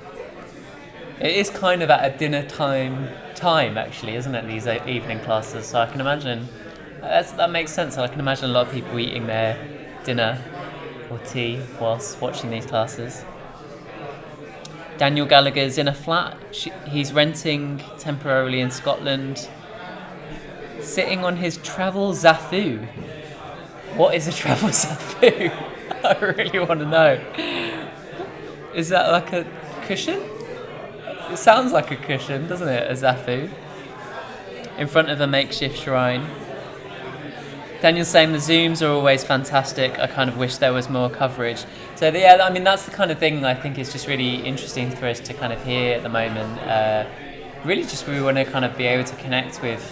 Speaker 3: It is kind of at a dinner time actually, isn't it, these evening classes? So I can imagine, that makes sense. I can imagine a lot of people eating their dinner or tea whilst watching these classes. Daniel Gallagher's in a flat. He's renting temporarily in Scotland, sitting on his travel zafu. What is a travel zafu? I really want to know.
Speaker 4: Is that like a cushion? It sounds like a cushion, doesn't it? A zafu. In front of a makeshift shrine. Daniel's saying the Zooms are always fantastic. I kind of wish there was more coverage. So yeah, I mean, that's the kind of thing I think is just really interesting for us to kind of hear at the moment. Really just we want to kind of be able to connect with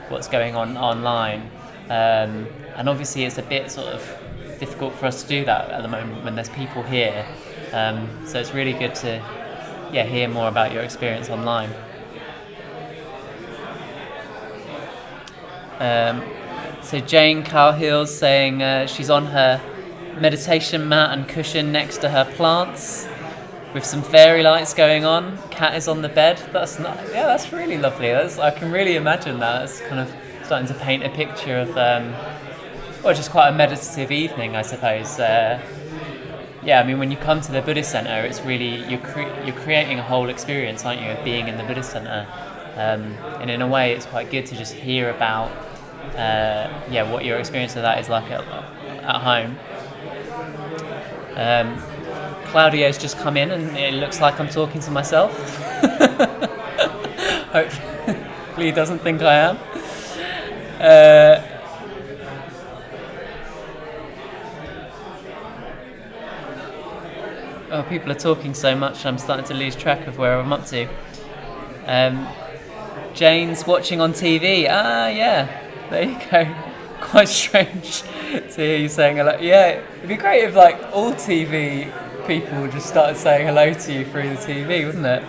Speaker 4: what's going on online. And obviously it's a bit sort of difficult for us to do that at the moment when there's people here. So it's really good to hear more about your experience online. So Jane Cowhill's saying she's on her meditation mat and cushion next to her plants with some fairy lights going on. Cat is on the bed. That's really lovely. I can really imagine that. It's kind of starting to paint a picture of just quite a meditative evening, I suppose. I mean, when you come to the Buddhist Center, it's really you're creating a whole experience, aren't you, of being in the Buddhist Center? And in a way, it's quite good to just hear about what your experience of that is like at home. Claudio's just come in, and it looks like I'm talking to myself. Hopefully, he doesn't think I am. People are talking so much, I'm starting to lose track of where I'm up to. Jane's watching on TV. There you go. Quite strange to hear you saying hello. Yeah, it'd be great if like all TV people just started saying hello to you through the TV, wouldn't it?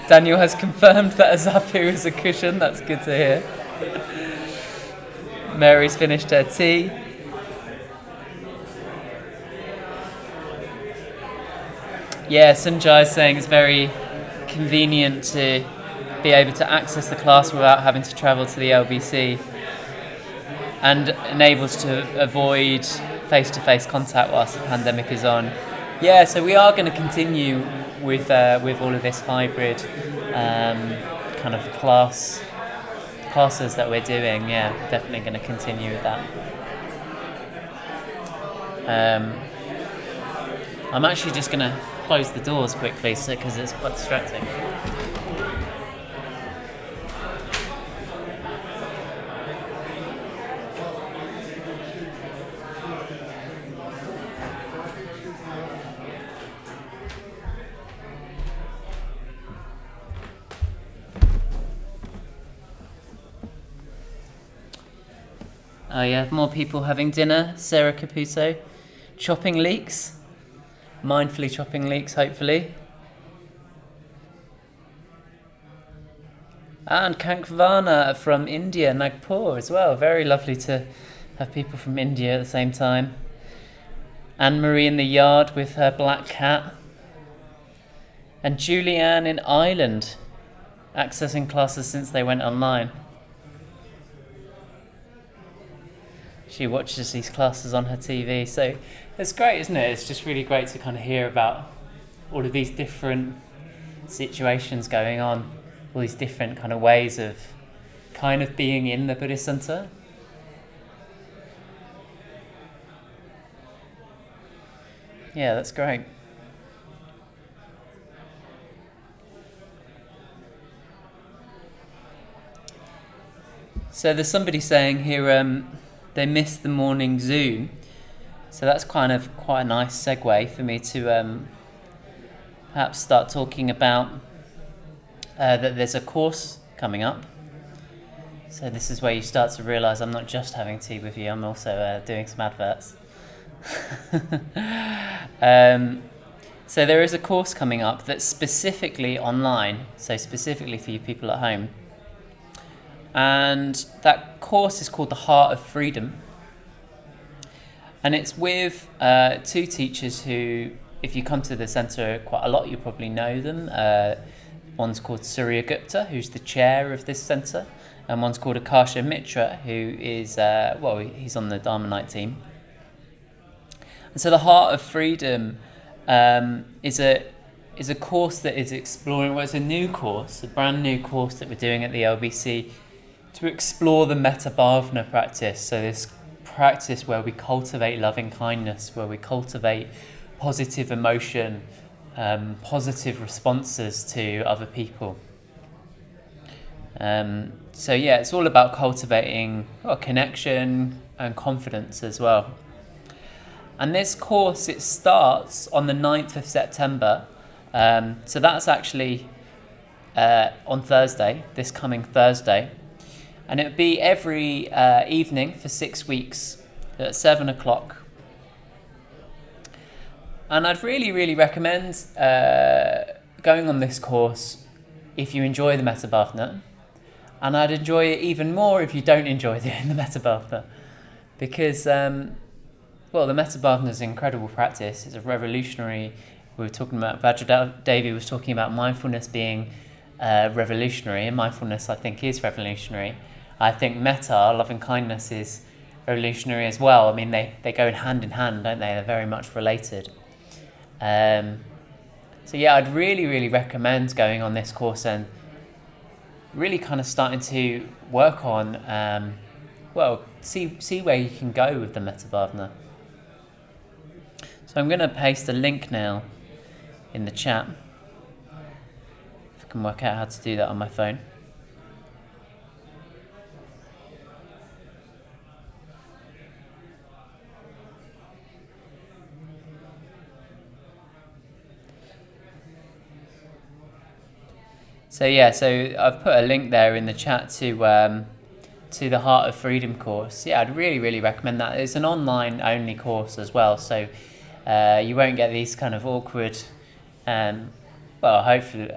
Speaker 4: Daniel has confirmed that a zafu is a cushion. That's good to hear. Mary's finished her tea. Yeah, Sanjay's saying it's very convenient to be able to access the class without having to travel to the LBC, and enables to avoid face-to-face contact whilst the pandemic is on. Yeah, so we are going to continue with all of this hybrid kind of classes that we're doing. Yeah, definitely going to continue with that. I'm actually just going to close the doors quickly because it's quite distracting. Oh yeah, more people having dinner. Sarah Caputo. Chopping leeks. Mindfully chopping leeks, hopefully. And Kankvana from India, Nagpur as well. Very lovely to have people from India at the same time. Anne-Marie in the yard with her black cat. And Julianne in Ireland, accessing classes since they went online. She watches these classes on her TV, so it's great, isn't it? It's just really great to kind of hear about all of these different situations going on, all these different kind of ways of kind of being in the Buddhist Center. Yeah, that's great. So there's somebody saying here, they missed the morning Zoom. So that's kind of quite a nice segue for me to perhaps start talking about that there's a course coming up. So this is where you start to realise I'm not just having tea with you, I'm also doing some adverts. So there is a course coming up that's specifically online, so specifically for you people at home. And that course is called The Heart of Freedom. And it's with two teachers who, if you come to the centre quite a lot, you probably know them. One's called Surya Gupta, who's the chair of this centre, and one's called Akasha Mitra, who is, he's on the Dharma Night team. And so The Heart of Freedom is a course that is exploring, it's a new course, a brand new course that we're doing at the LBC to explore the metta bhavana practice, so this practice where we cultivate loving kindness, where we cultivate positive emotion, positive responses to other people. So yeah, it's all about cultivating connection and confidence as well. And this course, it starts on the 9th of September. So that's actually on Thursday, this coming Thursday. And it would be every evening for 6 weeks at 7 o'clock. And I'd really recommend going on this course if you enjoy the Metta Bhavana. And I'd enjoy it even more if you don't enjoy doing the Metta Bhavana. Because, the Metta Bhavana is an incredible practice. It's a revolutionary. We were talking about, Vajradevi was talking about mindfulness being revolutionary, and mindfulness, I think, is revolutionary. I think metta, loving kindness, is revolutionary as well. I mean, they go hand in hand, don't they? They're very much related. So yeah, I'd really recommend going on this course and really kind of starting to work on, see where you can go with the Metta Bhavana. So I'm going to paste a link now in the chat. If I can work out how to do that on my phone. So I've put a link there in the chat to the Heart of Freedom course. Yeah, I'd really recommend that. It's an online only course as well, so you won't get these kind of awkward. Hopefully,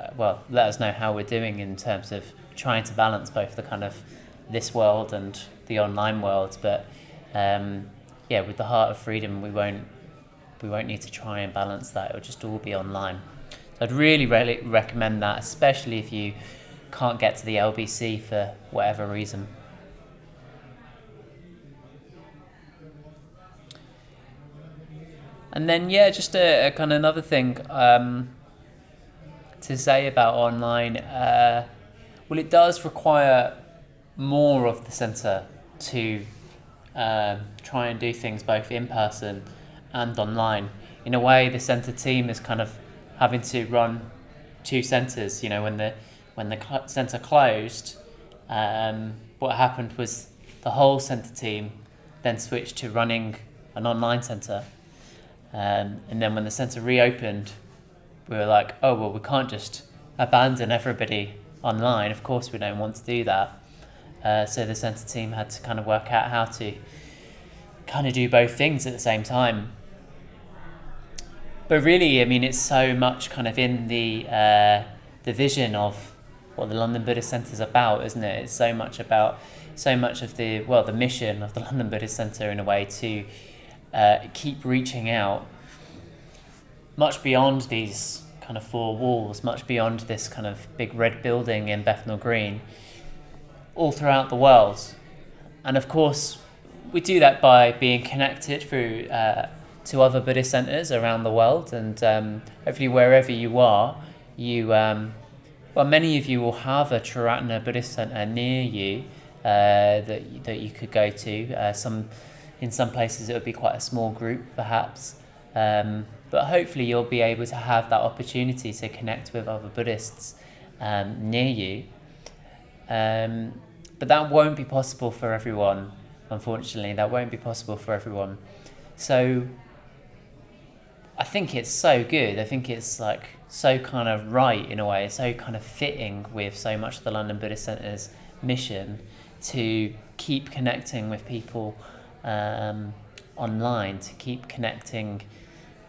Speaker 4: let us know how we're doing in terms of trying to balance both the kind of this world and the online world. But with the Heart of Freedom, we won't need to try and balance that. It'll just all be online. So I'd really recommend that, especially if you can't get to the LBC for whatever reason. And then, just a kind of another thing to say about online. It does require more of the centre to try and do things both in person and online. In a way, the centre team is kind of having to run two centres. You know, when the centre closed, what happened was the whole centre team then switched to running an online centre. And then when the centre reopened, we were like, we can't just abandon everybody online. Of course we don't want to do that. So the centre team had to kind of work out how to kind of do both things at the same time. But really, I mean, it's so much kind of in the vision of what the London Buddhist Centre is about, isn't it? It's so much of the mission of the London Buddhist Centre, in a way, to keep reaching out much beyond these kind of four walls, much beyond this kind of big red building in Bethnal Green, all throughout the world. And of course, we do that by being connected through to other Buddhist centres around the world, and hopefully wherever you are, many of you will have a Triratna Buddhist centre near you that you could go to. In some places it would be quite a small group, perhaps, but hopefully you'll be able to have that opportunity to connect with other Buddhists near you. But that won't be possible for everyone, unfortunately. That won't be possible for everyone. So I think it's so good. I think it's like so kind of right, in a way, so kind of fitting with so much of the London Buddhist Centre's mission to keep connecting with people online, to keep connecting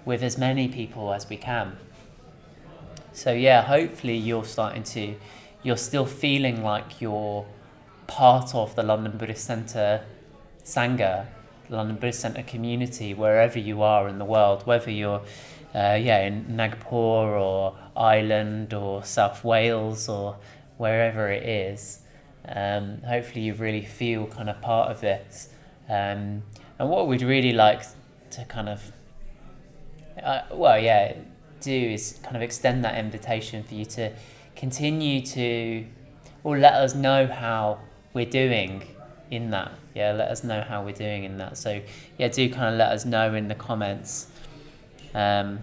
Speaker 4: with as many people as we can. So hopefully you're still feeling like you're part of the London Buddhist Centre Sangha, the London Buddhist Centre community, wherever you are in the world, whether you're in Nagpur or Ireland or South Wales or wherever it is. Hopefully you really feel kind of part of this. And what we'd really like to kind of do is kind of extend that invitation for you to continue to, or let us know how we're doing in that. Yeah, let us know how we're doing in that. So yeah, do kind of let us know in the comments. Yeah,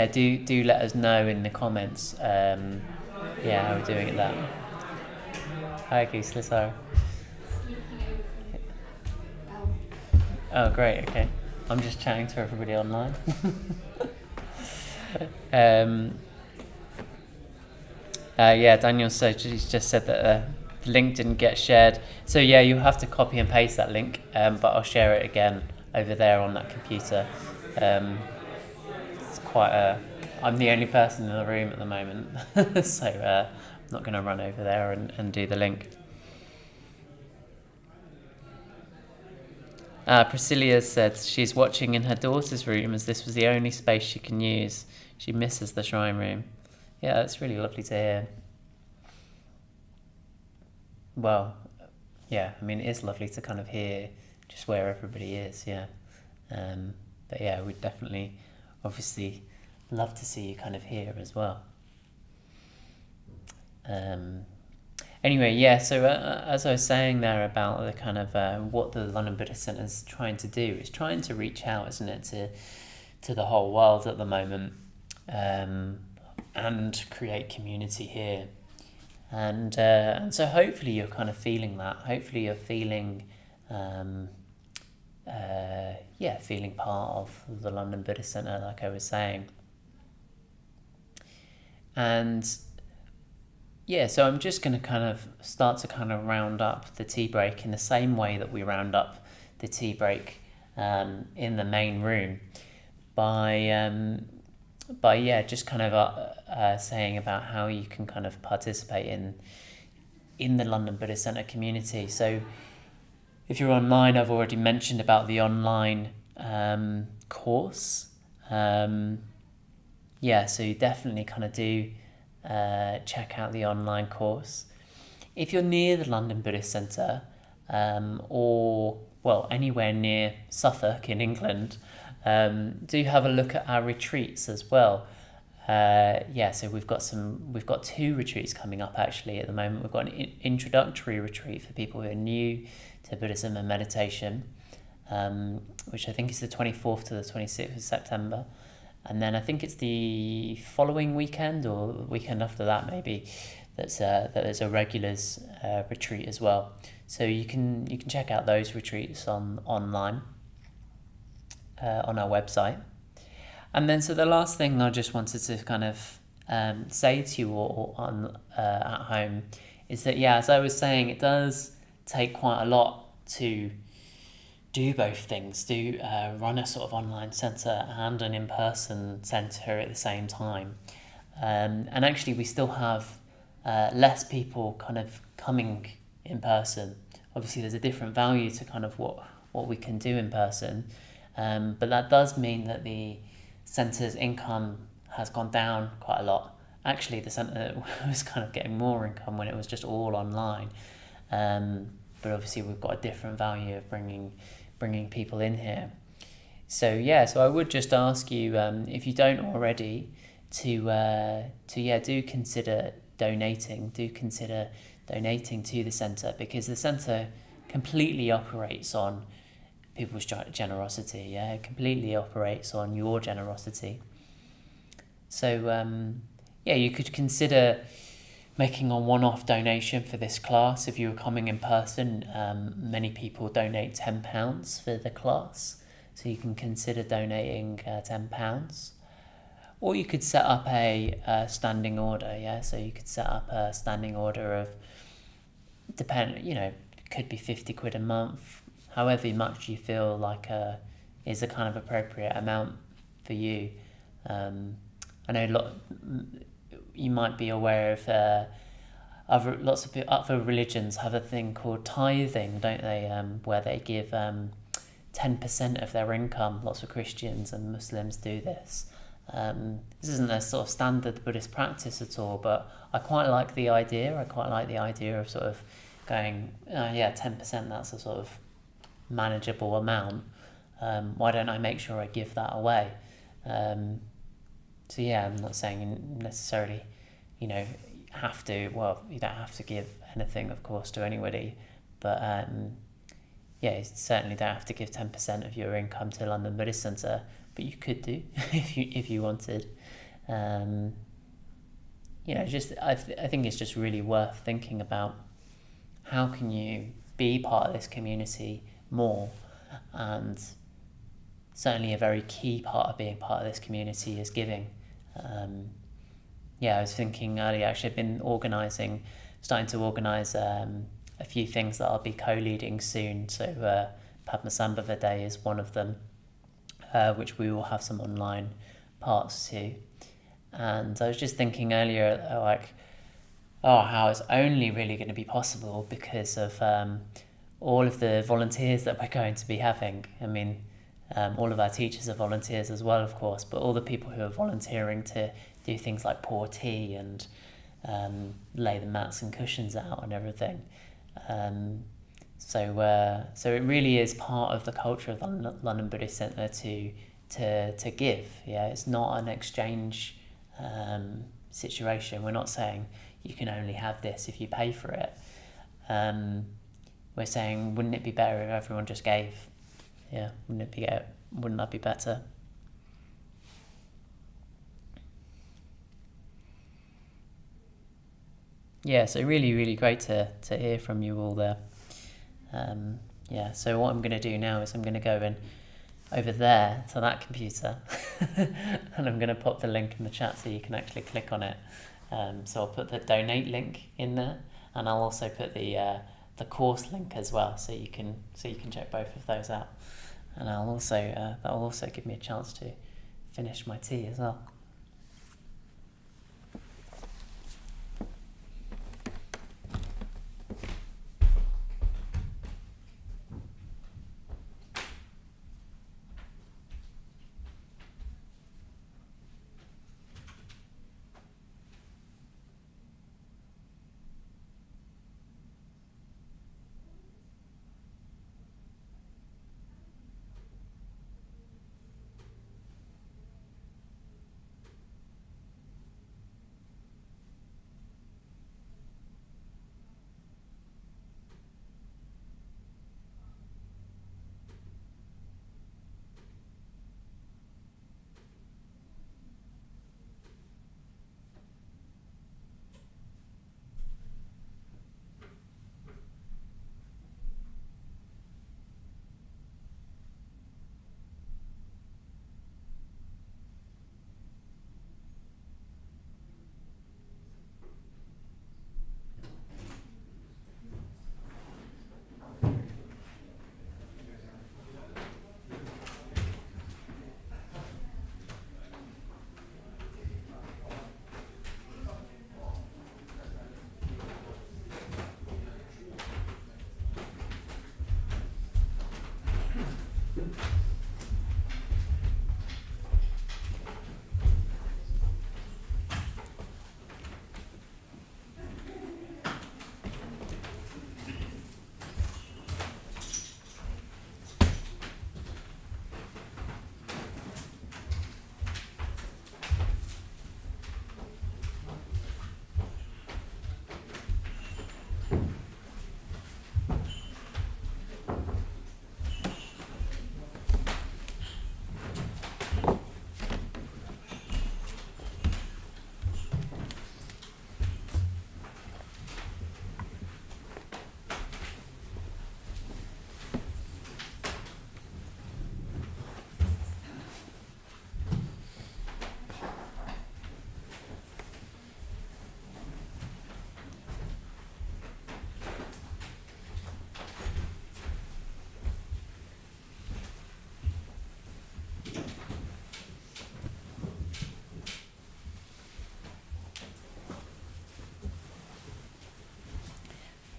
Speaker 4: do let us know in the comments. How we're doing at that. Hi, Gisela. Oh, great. Okay, I'm just chatting to everybody online. Daniel said he's just said that the link didn't get shared. So yeah, you have to copy and paste that link. But I'll share it again over there on that computer. It's quite I'm the only person in the room at the moment, so I'm not going to run over there and do the link. Priscilla said she's watching in her daughter's room as this was the only space she can use. She misses the shrine room. Yeah, that's really lovely to hear. Well, yeah, I mean, it is lovely to kind of hear just where everybody is, yeah. But yeah, we'd definitely, obviously, love to see you kind of here as well. Anyway, yeah, so as I was saying there about the kind of what the London Buddhist Centre is trying to do, it's trying to reach out, isn't it, to the whole world at the moment, and create community here. And so hopefully you're kind of feeling that. Hopefully you're feeling, feeling part of the London Buddhist Centre, like I was saying. And yeah, so I'm just going to kind of start to kind of round up the tea break in the same way that we round up the tea break in the main room by just kind of saying about how you can kind of participate in the London Buddhist Centre community. So if you're online, I've already mentioned about the online course. So you definitely kind of do check out the online course. If you're near the London Buddhist Centre, or anywhere near Suffolk in England, do have a look at our retreats as well. So we've got 2 retreats coming up actually at the moment. We've got an introductory retreat for people who are new to Buddhism and meditation, which I think is the 24th to the 26th of September. And then I think it's the following weekend or the weekend after that maybe that there's a regulars retreat as well. So you can check out those retreats online on our website. And then so the last thing I just wanted to kind of say to you all on at home is that as I was saying, it does take quite a lot to do both things, run a sort of online centre and an in-person centre at the same time. And actually we still have less people kind of coming in person. Obviously there's a different value to kind of what we can do in person, but that does mean that the centre's income has gone down quite a lot. Actually the centre was kind of getting more income when it was just all online, but obviously we've got a different value of bringing people in here. So I would just ask you, if you don't already, to do consider donating. Do consider donating to the centre, because the centre completely operates on people's generosity. Yeah, it completely operates on your generosity. So you could consider making a one-off donation for this class. If you were coming in person, many people donate £10 for the class, so you can consider donating £10. Or you could set up a standing order, so you could set up a standing order of, it could be 50 quid a month, however much you feel like is a kind of appropriate amount for you. I know you might be aware of lots of other religions have a thing called tithing, don't they? Where they give 10% of their income. Lots of Christians and Muslims do this. This isn't a sort of standard Buddhist practice at all, but I quite like the idea. I quite like the idea of sort of going, 10%, that's a sort of manageable amount. Why don't I make sure I give that away? I'm not saying you necessarily, you don't have to give anything, of course, to anybody, but you certainly don't have to give 10% of your income to London Buddhist Centre, but you could do if you wanted. I think it's just really worth thinking about how can you be part of this community more. And certainly a very key part of being part of this community is giving. I was thinking earlier, actually I've been starting to organise a few things that I'll be co-leading soon. So Padmasambhava Day is one of them, which we will have some online parts to. And I was just thinking earlier, how it's only really going to be possible because of all of the volunteers that we're going to be having. I mean, all of our teachers are volunteers as well, of course, but all the people who are volunteering to do things like pour tea and lay the mats and cushions out and everything. So it really is part of the culture of the London Buddhist Centre to give. Yeah, it's not an exchange situation. We're not saying you can only have this if you pay for it. We're saying, wouldn't it be better if everyone just gave? Yeah, wouldn't that be better? Yeah, so really, really great to hear from you all there. So what I'm going to do now is I'm going to go in over there to that computer and I'm going to pop the link in the chat so you can actually click on it. So I'll put the donate link in there, and I'll also put the course link as well, so you can check both of those out. And I'll also that'll also give me a chance to finish my tea as well.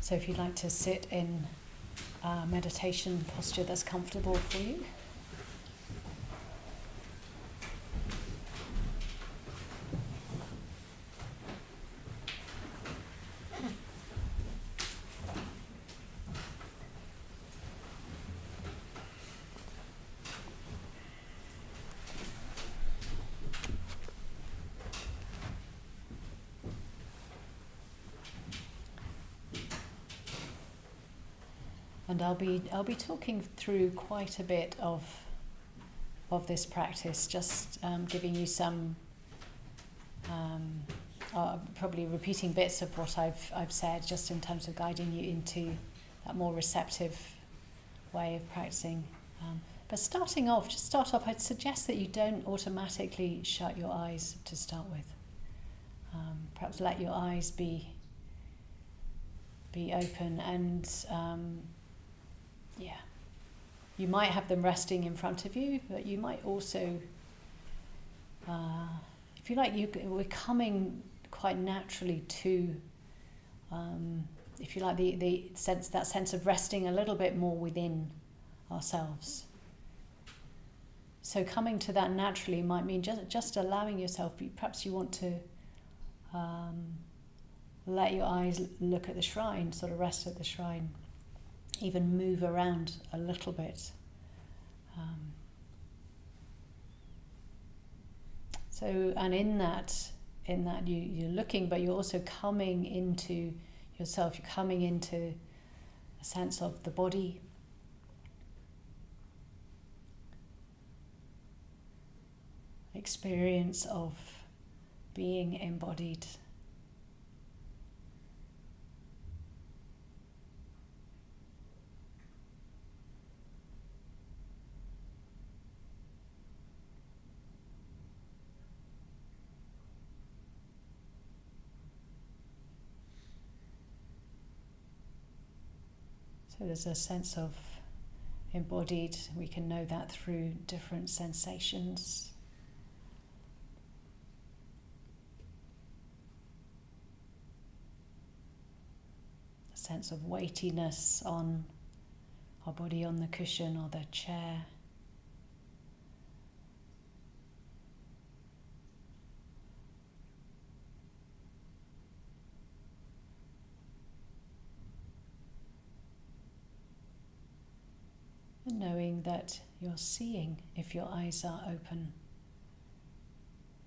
Speaker 3: So if you'd like to sit in a meditation posture that's comfortable for you. And I'll be talking through quite a bit of this practice, just giving you some, probably repeating bits of what I've said, just in terms of guiding you into that more receptive way of practicing. But start off, I'd suggest that you don't automatically shut your eyes to start with. Perhaps let your eyes be open, and you might have them resting in front of you, but you might also, if you like, we're coming quite naturally to, if you like, the sense of resting a little bit more within ourselves. So coming to that naturally might mean just allowing yourself. Perhaps you want to let your eyes look at the shrine, sort of rest at the shrine, even move around a little bit. And in that you're looking, but you're also coming into yourself. You're coming into a sense of the body. Experience of being embodied. So there's a sense of embodied. We can know that through different sensations. A sense of weightiness on our body, on the cushion or the chair. And knowing that you're seeing if your eyes are open.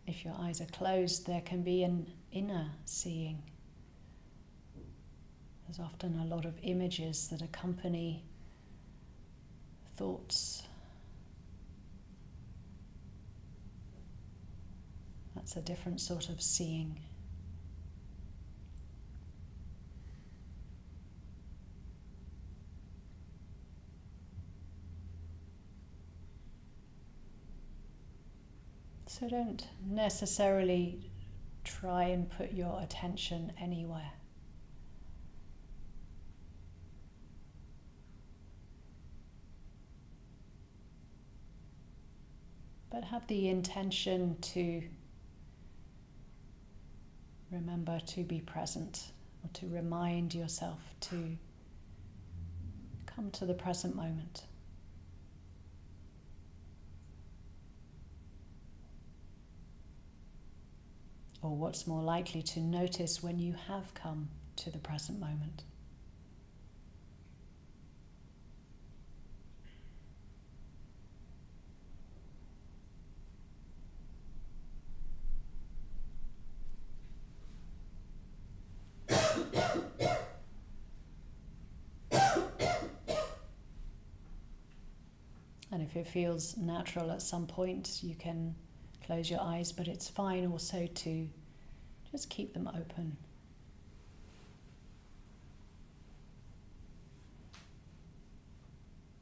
Speaker 3: If your eyes are closed, there can be an inner seeing. There's often a lot of images that accompany thoughts. That's a different sort of seeing. So don't necessarily try and put your attention anywhere. But have the intention to remember to be present, or to remind yourself to come to the present moment. Or what's more likely, to notice when you have come to the present moment. And if it feels natural at some point, you can close your eyes, but it's fine also to just keep them open.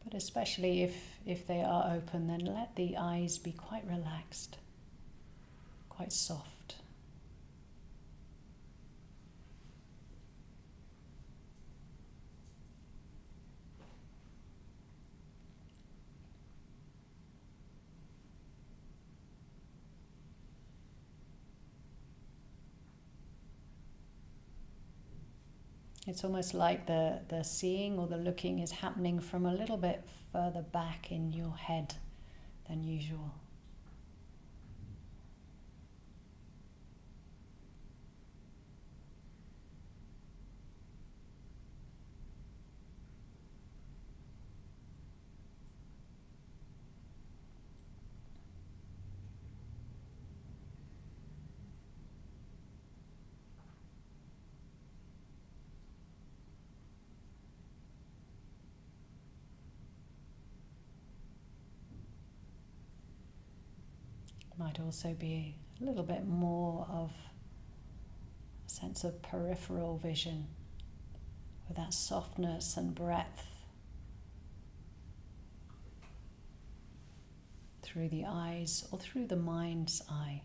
Speaker 3: But especially if they are open, then let the eyes be quite relaxed, quite soft. It's almost like the seeing or the looking is happening from a little bit further back in your head than usual. Might also be a little bit more of a sense of peripheral vision with that softness and breadth through the eyes or through the mind's eye.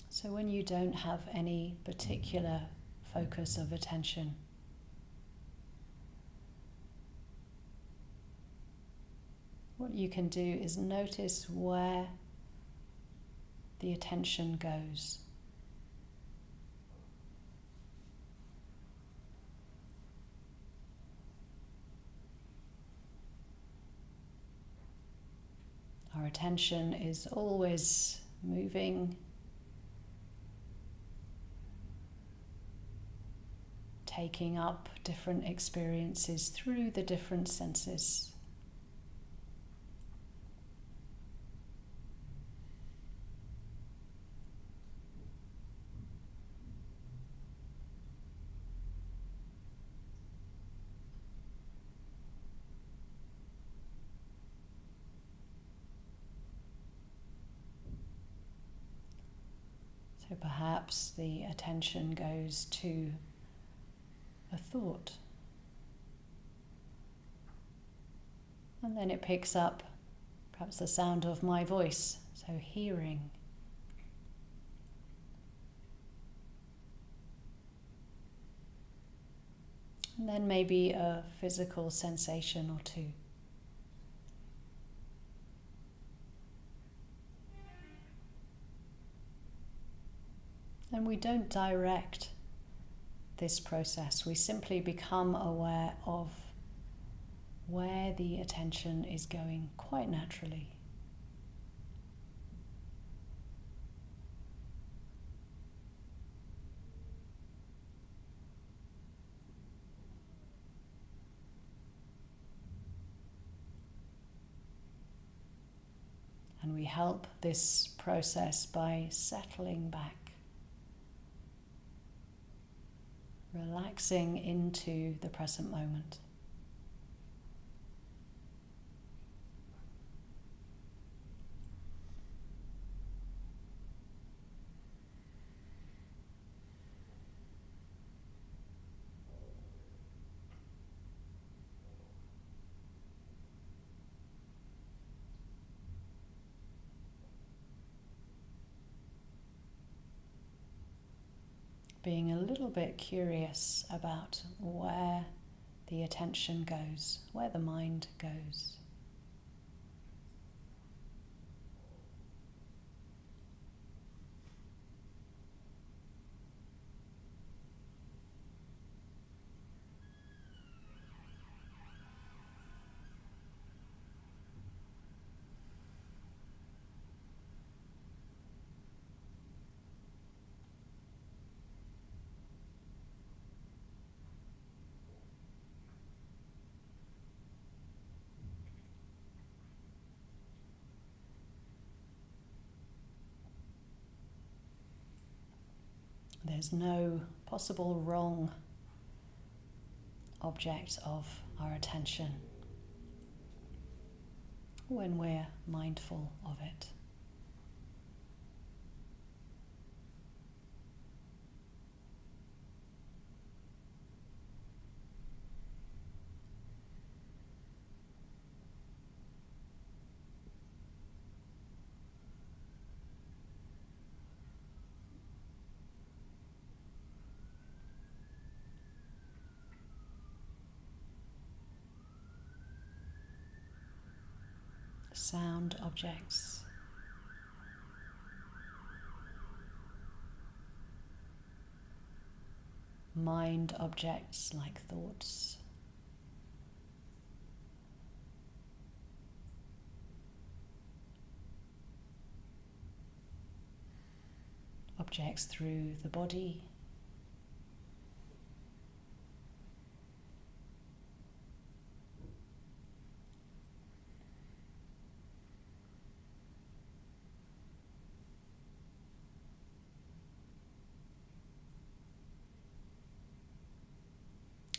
Speaker 3: So when you don't have any particular focus of attention, what you can do is notice where the attention goes. Our attention is always moving, taking up different experiences through the different senses. So perhaps the attention goes to a thought, and then it picks up perhaps the sound of my voice, so hearing. And then maybe a physical sensation or two. And we don't direct this process, we simply become aware of where the attention is going quite naturally. And we help this process by settling back, relaxing into the present moment. Being a little bit curious about where the attention goes, where the mind goes. There's no possible wrong object of our attention when we're mindful of it. Sound objects, mind objects like thoughts. Objects through the body.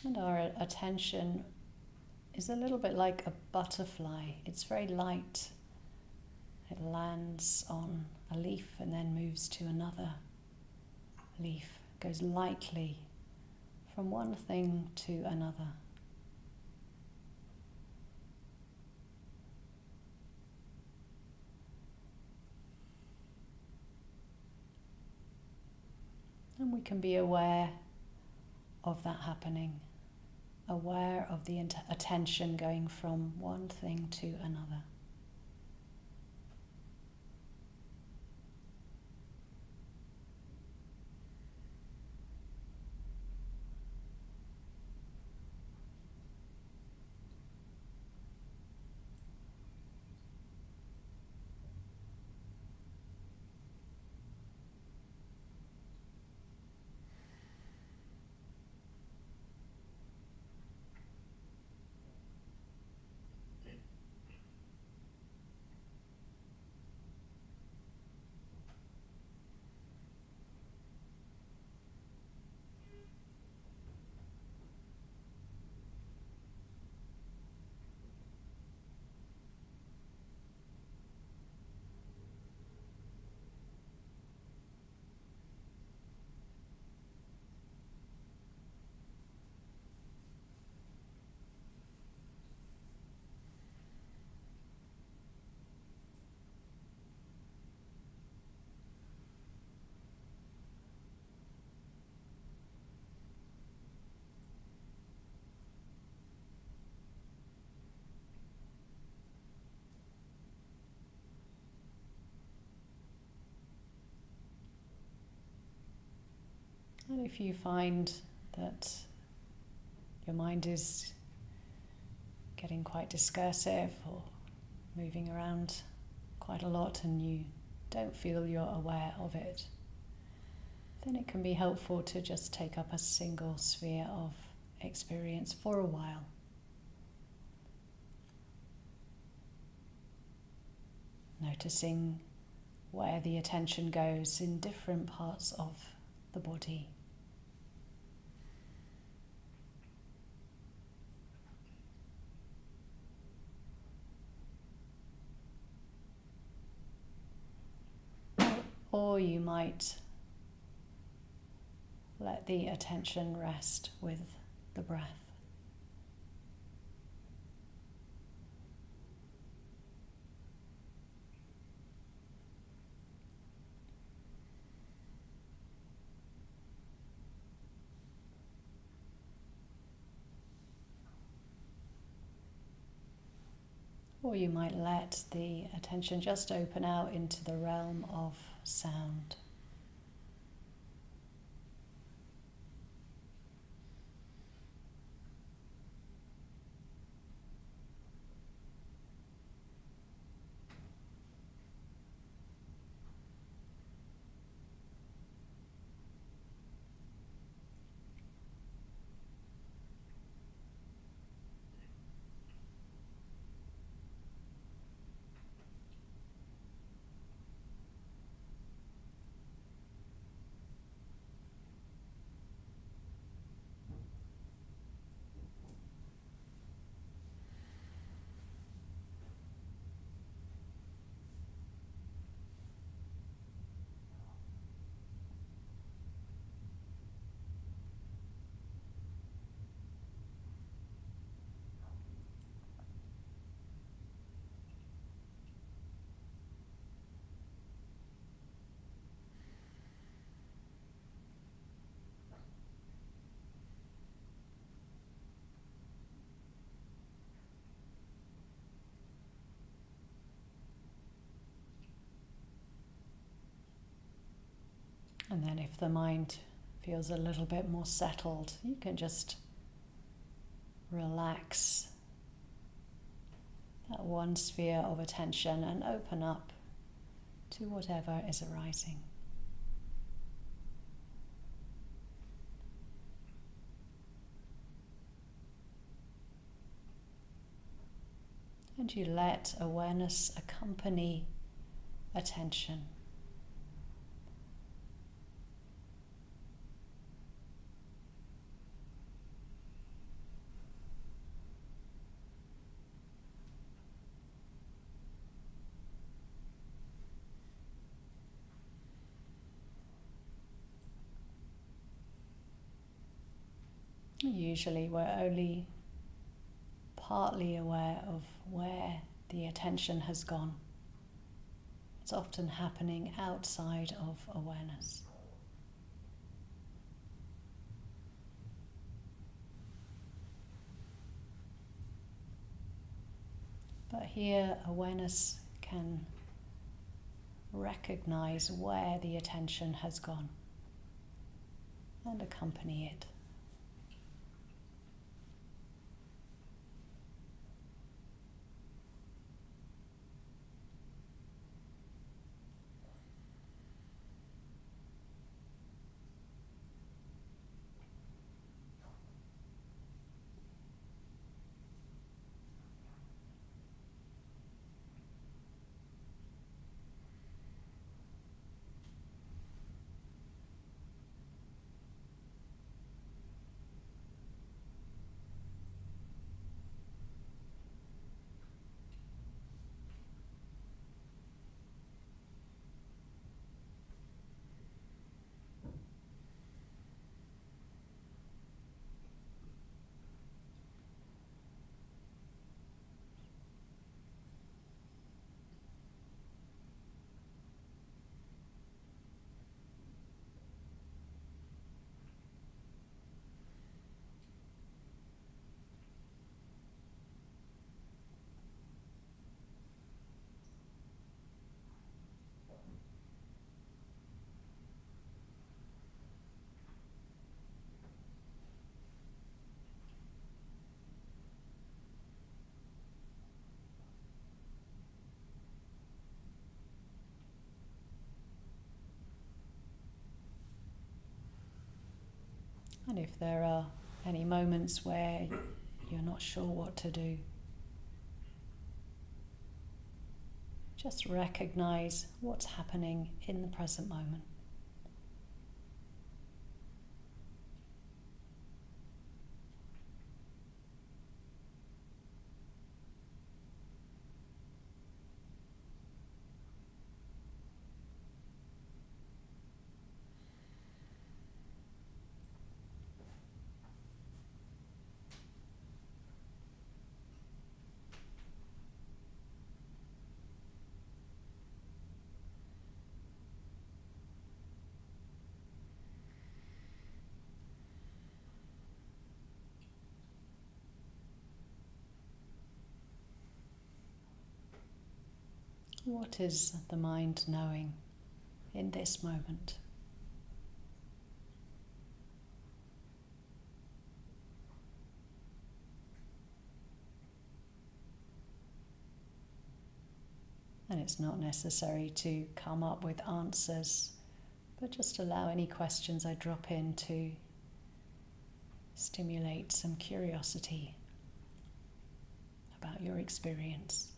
Speaker 3: And our attention is a little bit like a butterfly. It's very light. It lands on a leaf and then moves to another leaf. Goes lightly from one thing to another. And we can be aware of that happening. Aware of the attention going from one thing to another. And if you find that your mind is getting quite discursive or moving around quite a lot and you don't feel you're aware of it, then it can be helpful to just take up a single sphere of experience for a while. Noticing where the attention goes in different parts of the body. Or you might let the attention rest with the breath. Or you might let the attention just open out into the realm of sound. And then if the mind feels a little bit more settled, you can just relax that one sphere of attention and open up to whatever is arising. And you let awareness accompany attention. Usually we're only partly aware of where the attention has gone. It's often happening outside of awareness. But here awareness can recognize where the attention has gone and accompany it. And if there are any moments where you're not sure what to do, just recognize what's happening in the present moment. What is the mind knowing in this moment? And it's not necessary to come up with answers, but just allow any questions I drop in to stimulate some curiosity about your experience.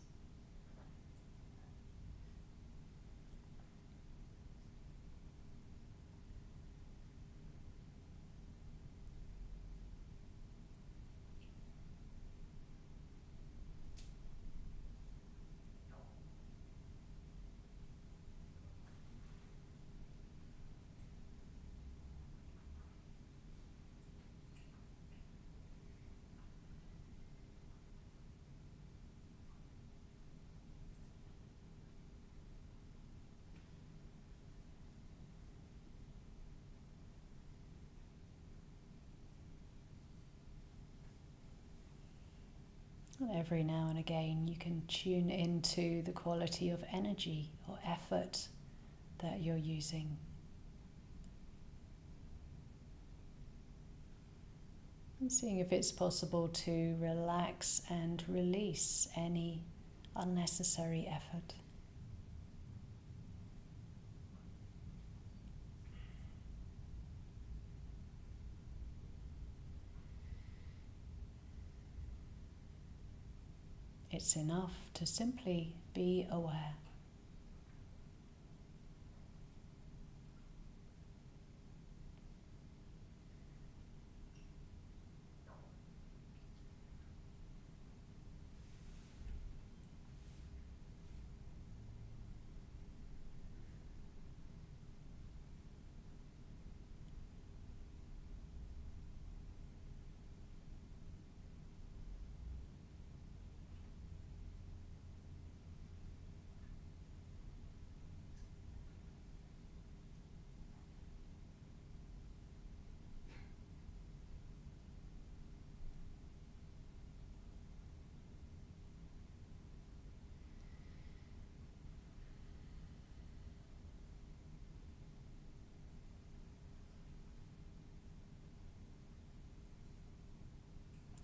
Speaker 3: And every now and again you can tune into the quality of energy or effort that you're using. And seeing if it's possible to relax and release any unnecessary effort. It's enough to simply be aware.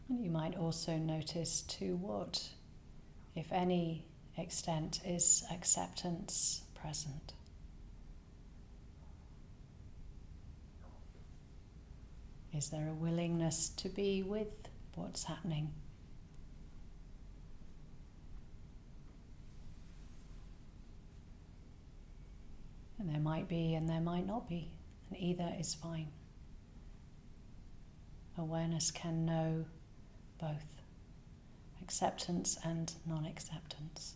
Speaker 3: And you might also notice to what, if any, extent is acceptance present. Is there a willingness to be with what's happening? And there might be and there might not be, and either is fine. Awareness can know both acceptance and non-acceptance.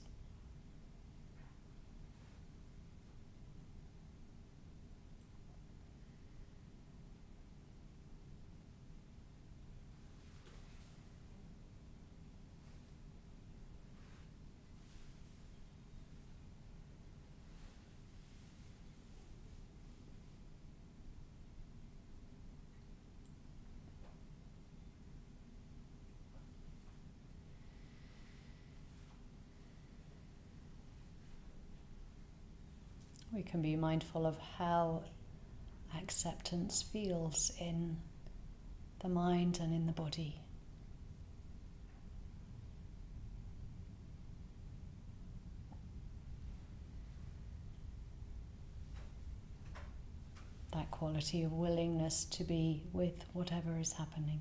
Speaker 3: We can be mindful of how acceptance feels in the mind and in the body. That quality of willingness to be with whatever is happening.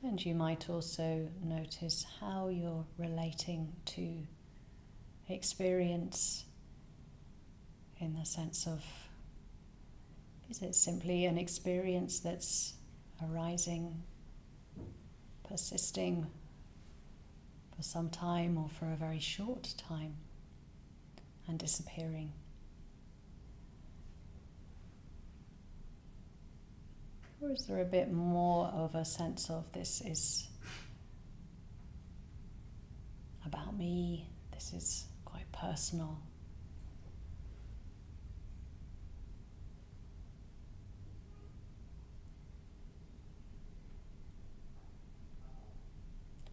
Speaker 3: And you might also notice how you're relating to experience in the sense of, is it simply an experience that's arising, persisting for some time or for a very short time and disappearing? Or is there a bit more of a sense of this is about me, this is quite personal?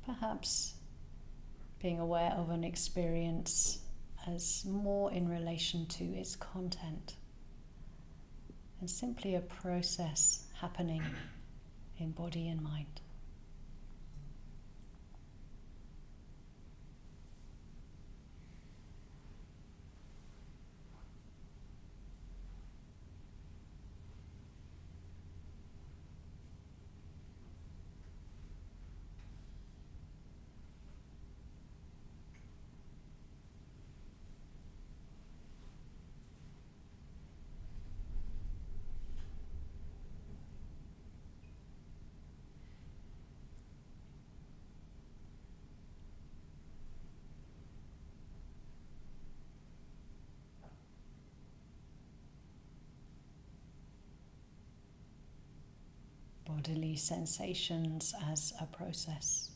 Speaker 3: Perhaps being aware of an experience as more in relation to its content and simply a process happening in body and mind. Bodily sensations as a process.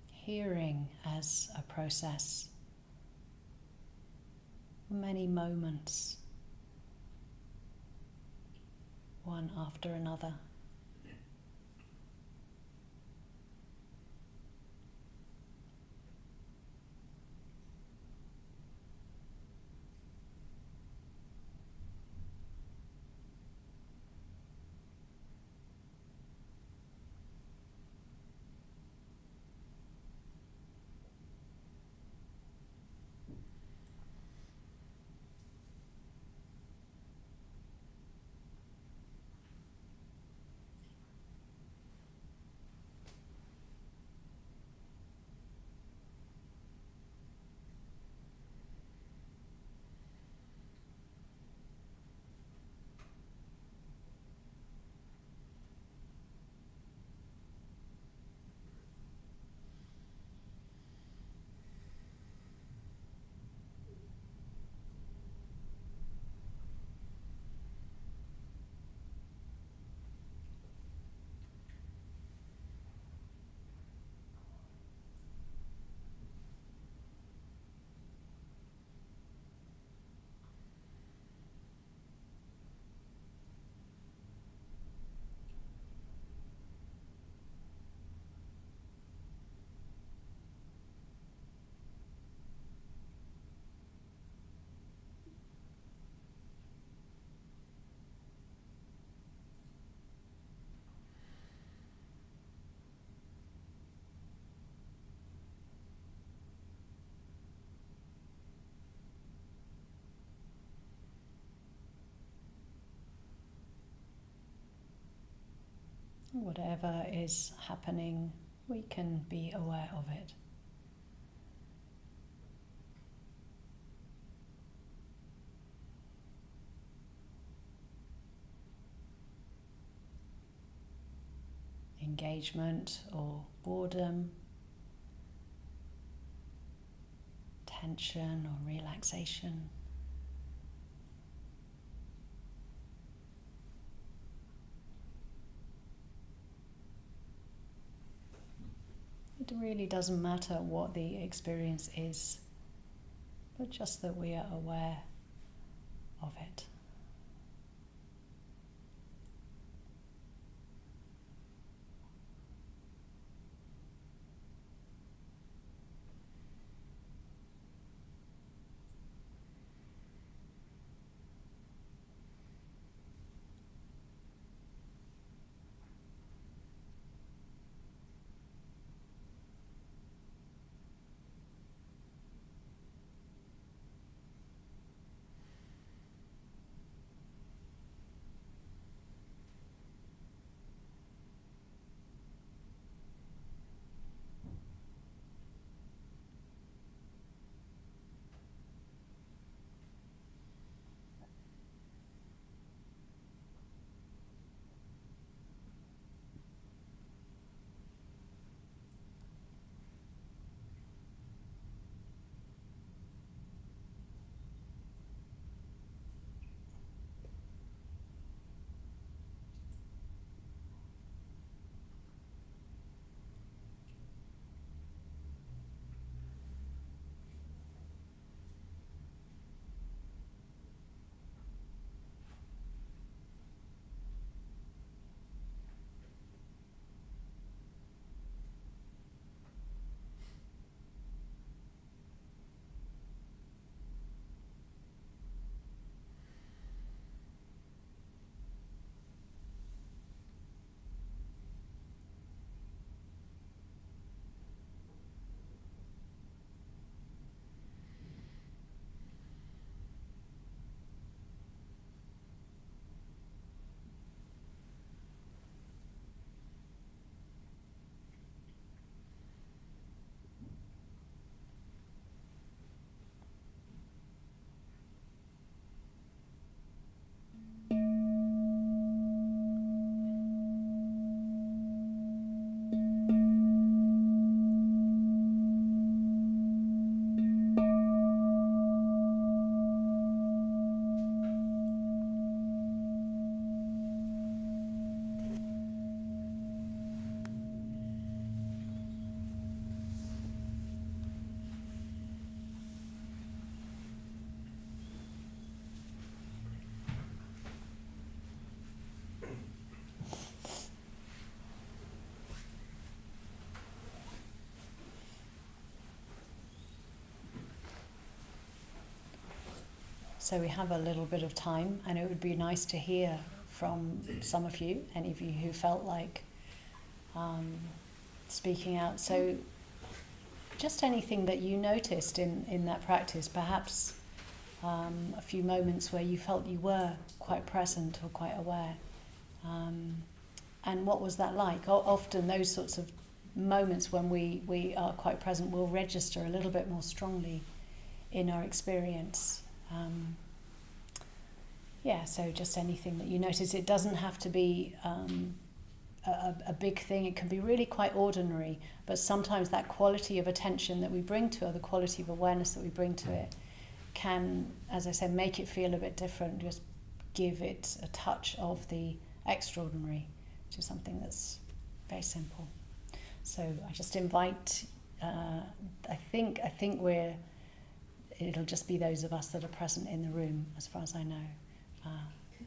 Speaker 3: Hearing as a process. Many moments, one after another. Whatever is happening, we can be aware of it. Engagement or boredom, tension or relaxation. It really doesn't matter what the experience is, but just that we are aware of it. So we have a little bit of time, and it would be nice to hear from some of you, any of you who felt like speaking out. So just anything that you noticed in that practice, perhaps a few moments where you felt you were quite present or quite aware. And what was that like? Often those sorts of moments when we are quite present will register a little bit more strongly in our experience. So just anything that you notice. It doesn't have to be a big thing. It can be really quite ordinary, but sometimes that quality of attention that we bring to it, or the quality of awareness that we bring to it, can, as I said, make it feel a bit different, just give it a touch of the extraordinary to something that's very simple. So I just invite, I think it'll just be those of us that are present in the room, as far as I know.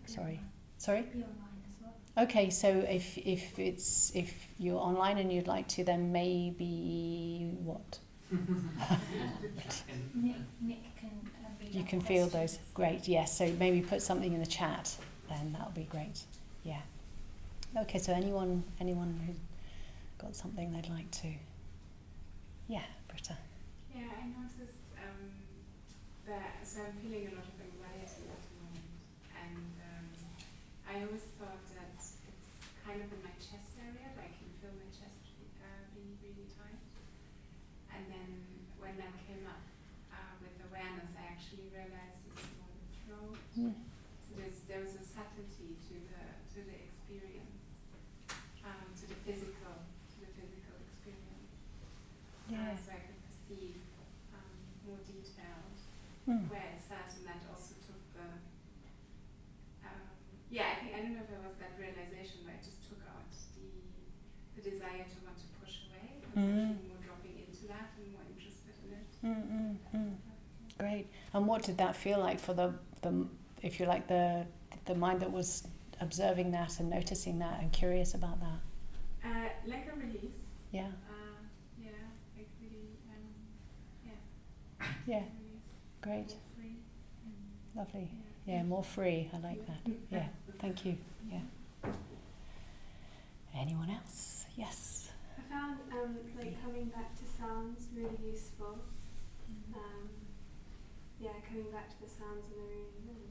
Speaker 3: Sorry?
Speaker 5: Be online as well.
Speaker 3: Okay, so if you're online and you'd like to, then maybe what?
Speaker 5: Nick can read
Speaker 3: You
Speaker 5: out
Speaker 3: can
Speaker 5: the
Speaker 3: feel
Speaker 5: questions.
Speaker 3: those. Great, yes. So maybe put something in the chat, then that'll be great. Yeah. Okay, so anyone who's got something they'd like to? Yeah, Britta.
Speaker 6: Yeah, I noticed that, so I'm feeling a lot of anxiety at the moment, and I always thought that it's kind of in my chest area, like I can feel my chest being really tight. And then when that came up with awareness, I actually realized it's more the throat. So there was a subtlety to the experience, to the physical experience.
Speaker 3: Yeah.
Speaker 6: So I could perceive more detailed where it sat, and that also took the I don't know if it was that realization, but it just took out the desire to want to push away. I was actually more dropping into that and more interested in it.
Speaker 3: Great. And what did that feel like for the if you like the mind that was observing that and noticing that and curious about that?
Speaker 6: Like a release.
Speaker 3: Yeah.
Speaker 6: Like really,
Speaker 3: Yeah.
Speaker 6: release.
Speaker 3: Great.
Speaker 6: More free.
Speaker 3: Lovely. Yeah, more free. I like that. Yeah. Thank you. Yeah. Anyone else? Yes.
Speaker 7: I found coming back to sounds really useful. Coming back to the sounds in the room, and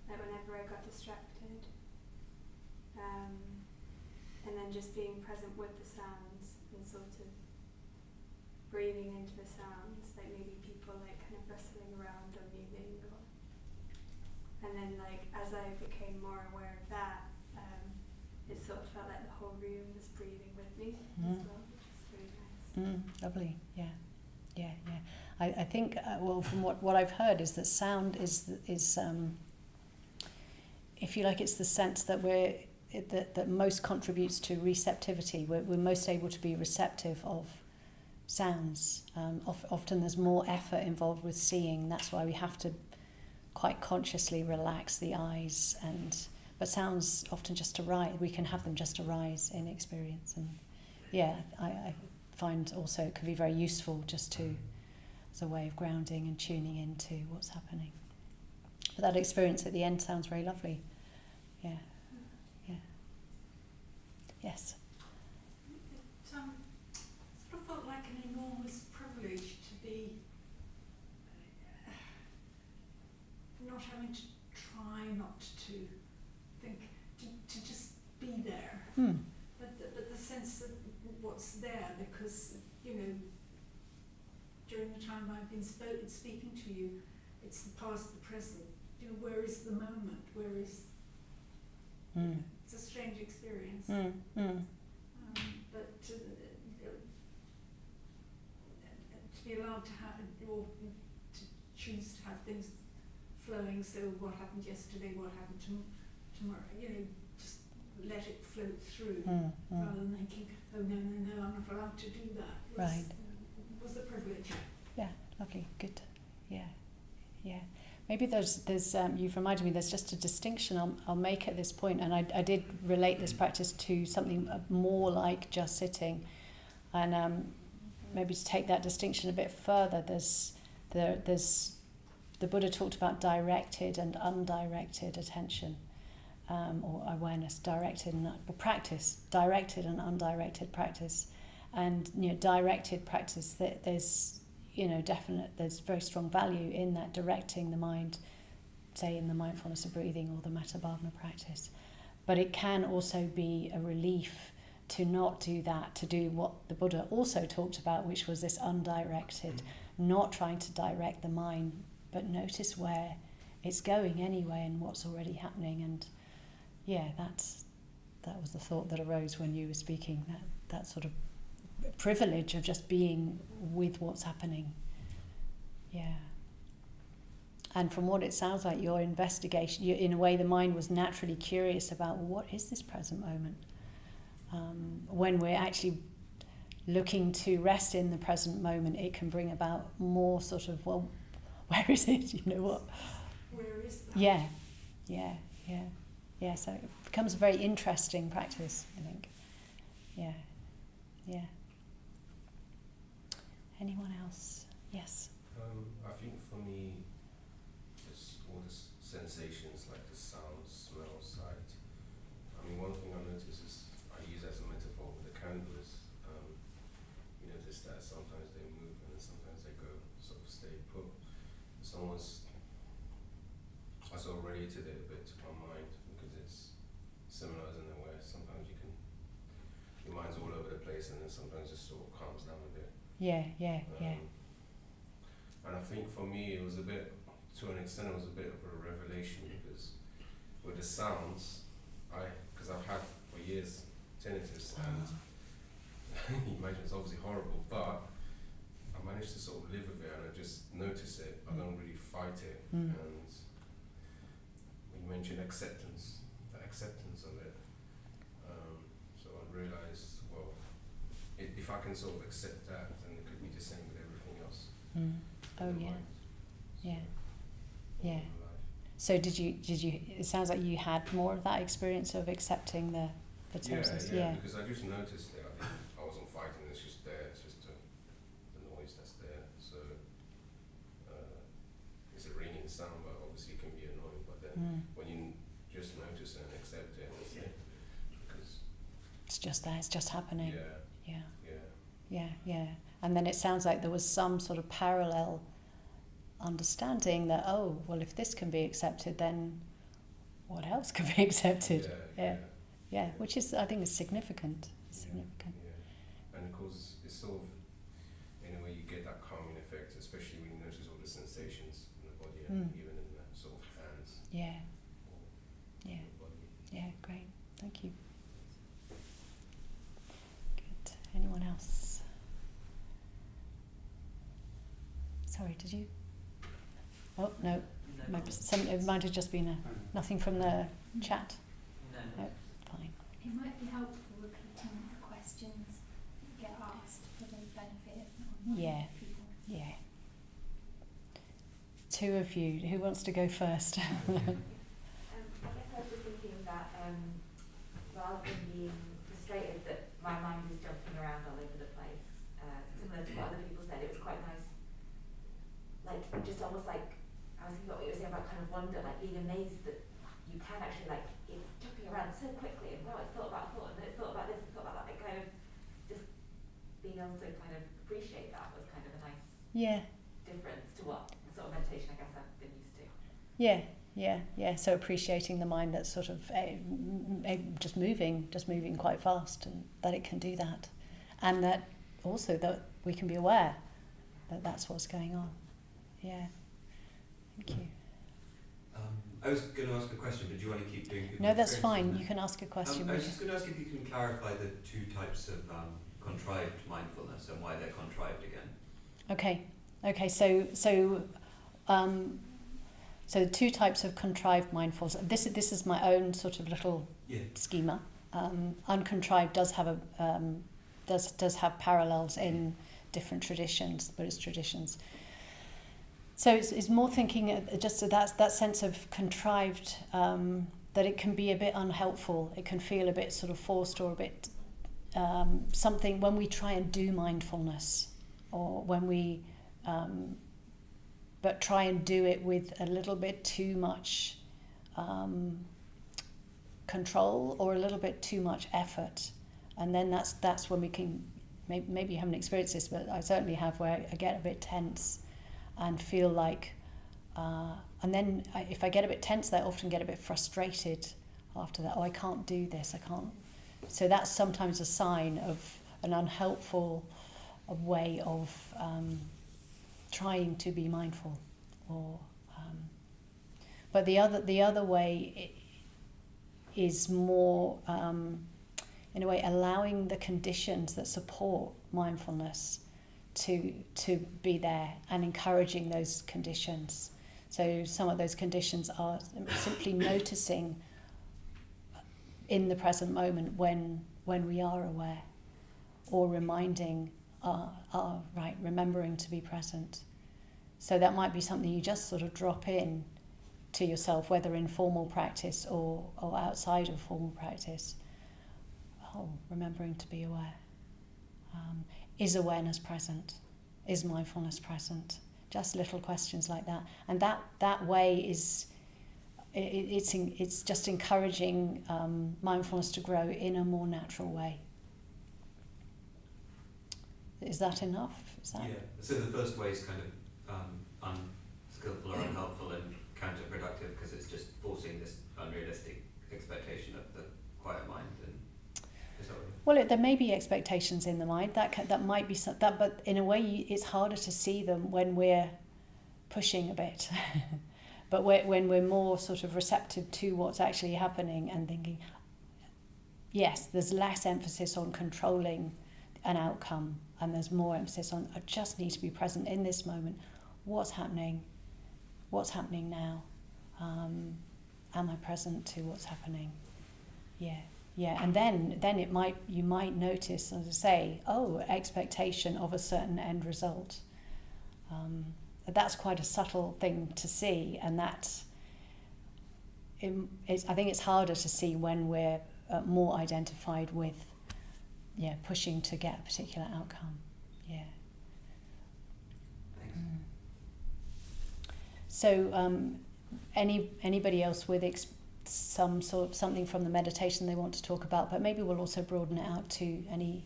Speaker 7: like whenever I got distracted, and then just being present with the sounds and sort of breathing into the sounds, like maybe people like kind of rustling around or moving, and then like as I became more aware of that, it sort of felt like the whole room was breathing with me as well, which is really nice.
Speaker 3: Lovely. Yeah. I think from what I've heard is that sound is if you like, it's the sense that that most contributes to receptivity. We're most able to be receptive of sounds. Often there's more effort involved with seeing. That's why we have to quite consciously relax the eyes. But sounds often just arise. We can have them just arise in experience. And I find also it can be very useful just as a way of grounding and tuning into what's happening. But that experience at the end sounds very lovely. Yeah. Yes.
Speaker 8: It sort of felt like an enormous privilege to be not having to try not to think, to just be there. But the sense that what's there, because, during the time I've been speaking to you, it's the past, the present. Where is the moment? Where is... It's a strange experience. But to be allowed to have, or to choose to have things flowing, so what happened yesterday, what happened tomorrow, just let it flow through, rather than thinking, oh no, I'm not allowed to do that.
Speaker 3: Right.
Speaker 8: Was a privilege.
Speaker 3: Yeah, lovely, good. Yeah. Maybe there's you've reminded me, there's just a distinction I'll make at this point, and I did relate this practice to something more like just sitting, and maybe to take that distinction a bit further, there's the Buddha talked about directed and undirected attention, or awareness, directed and undirected practice. And directed practice, that there's there's very strong value in that, directing the mind, say in the mindfulness of breathing or the metta bhavana practice. But it can also be a relief to not do that, to do what the Buddha also talked about, which was this undirected, not trying to direct the mind, but notice where it's going anyway and what's already happening. And that was the thought that arose when you were speaking, that sort of privilege of just being with what's happening. Yeah. And from what it sounds like, your investigation, in a way the mind was naturally curious about what is this present moment. When we're actually looking to rest in the present moment, it can bring about more sort of, well, where is it? What?
Speaker 8: Where is that?
Speaker 3: Yeah. So it becomes a very interesting practice, I think. Yeah. Anyone else? Yes.
Speaker 9: I think for me, it's all the sensations, like the sound, smell, sight. I mean, one thing I notice is, I use as a metaphor with the candles. You notice that sometimes they move and then sometimes they go, sort of stay put. I sort of related it a bit to my mind, because it's similar, isn't it, where sometimes your mind's all over the place and then sometimes it sort of calms down a bit.
Speaker 3: Yeah.
Speaker 9: And I think for me it was a bit, to an extent it was a bit of a revelation, because with the sounds, because I've had for years tinnitus, and you imagine it's obviously horrible, but I managed to sort of live with it and I just notice it. I don't really fight it. And when you mentioned acceptance, the acceptance of it, so I realised, well, if I can sort of accept that, then it could be the same with everything else.
Speaker 3: Oh yeah. So did you? It sounds like you had more of that experience of accepting the process.
Speaker 9: Yeah, because I just noticed it. I think I wasn't fighting. It's just there. It's just the noise that's there. So it's a ringing sound, but obviously it can be annoying. But then when you just notice it and accept it, that's it. Because
Speaker 3: it's just there. It's just happening. Yeah.
Speaker 9: Yeah.
Speaker 3: And then it sounds like there was some sort of parallel understanding that, oh, well, if this can be accepted, then what else can be accepted? Yeah. Which is, I think, is significant.
Speaker 9: Yeah. And of course, it's sort of, in a way, you get that calming effect, especially when you notice all the sensations in the body and even in the sort of hands.
Speaker 3: Yeah.
Speaker 9: The body.
Speaker 3: Yeah, great. Thank you. Good. Anyone else? Sorry, did you? Oh, no. It might have just been nothing from the chat. No, fine.
Speaker 5: It might be helpful repeating the questions that get asked for the benefit of people.
Speaker 3: Yeah. Two of you. Who wants to go first?
Speaker 10: I guess I was just thinking that rather than being frustrated that my mind is jumping around all over the place, similar to what other people said, it was quite nice. Like, just almost like, I was thinking about what you were saying about kind of wonder, like being amazed that you can actually, like, it's jumping around so quickly, and wow, it's thought about thought, and then it's thought about this, and thought about that, like kind of just being able to kind of appreciate that was kind of a nice difference to what sort of meditation I guess I've been used to.
Speaker 3: Yeah. So appreciating the mind that's sort of just moving quite fast, and that it can do that, and that also that we can be aware that that's what's going on. Yeah. Thank you.
Speaker 11: I was going to ask a question, but do you want to keep doing it?
Speaker 3: No, that's fine. You can ask a question.
Speaker 11: I was just going to ask if you can clarify the two types of contrived mindfulness and why they're contrived again. Okay. So two types of contrived mindfulness. This is my own sort of little schema. Uncontrived does have does have parallels in different traditions, Buddhist traditions. So it's more thinking just that sense of contrived, that it can be a bit unhelpful. It can feel a bit sort of forced or a bit something when we try and do mindfulness, or when we but try and do it with a little bit too much control or a little bit too much effort, and then that's when we can, maybe you haven't experienced this, but I certainly have, where I get a bit tense and feel like and then if I get a bit tense, I often get a bit frustrated after that. I can't do this, I can't. So that's sometimes a sign of an unhelpful way of trying to be mindful, or but the other way is more in a way allowing the conditions that support mindfulness to be there and encouraging those conditions. So some of those conditions are simply noticing in the present moment when we are aware, or reminding remembering to be present. So that might be something you just sort of drop in to yourself, whether in formal practice or outside of formal practice. Remembering to be aware. Is awareness present? Is mindfulness present? Just little questions like that. And that way is, it's just encouraging mindfulness to grow in a more natural way. Is that enough?
Speaker 12: Yeah. So the first way is kind of unskillful or unhelpful and counterproductive, because it's just forcing this unrealistic expectation of the quiet mind. And is that right?
Speaker 11: Well, there may be expectations in the mind that might be that, but in a way it's harder to see them when we're pushing a bit. But when we're more sort of receptive to what's actually happening and thinking, yes, there's less emphasis on controlling an outcome, and there's more emphasis on, I just need to be present in this moment. What's happening? What's happening now? Am I present to what's happening? Yeah, and then you might notice, as I say, expectation of a certain end result. That's quite a subtle thing to see, and I think it's harder to see when we're more identified with, pushing to get a particular outcome. Yeah.
Speaker 12: Thanks.
Speaker 11: So, anybody else with some sort of something from the meditation they want to talk about, but maybe we'll also broaden it out to any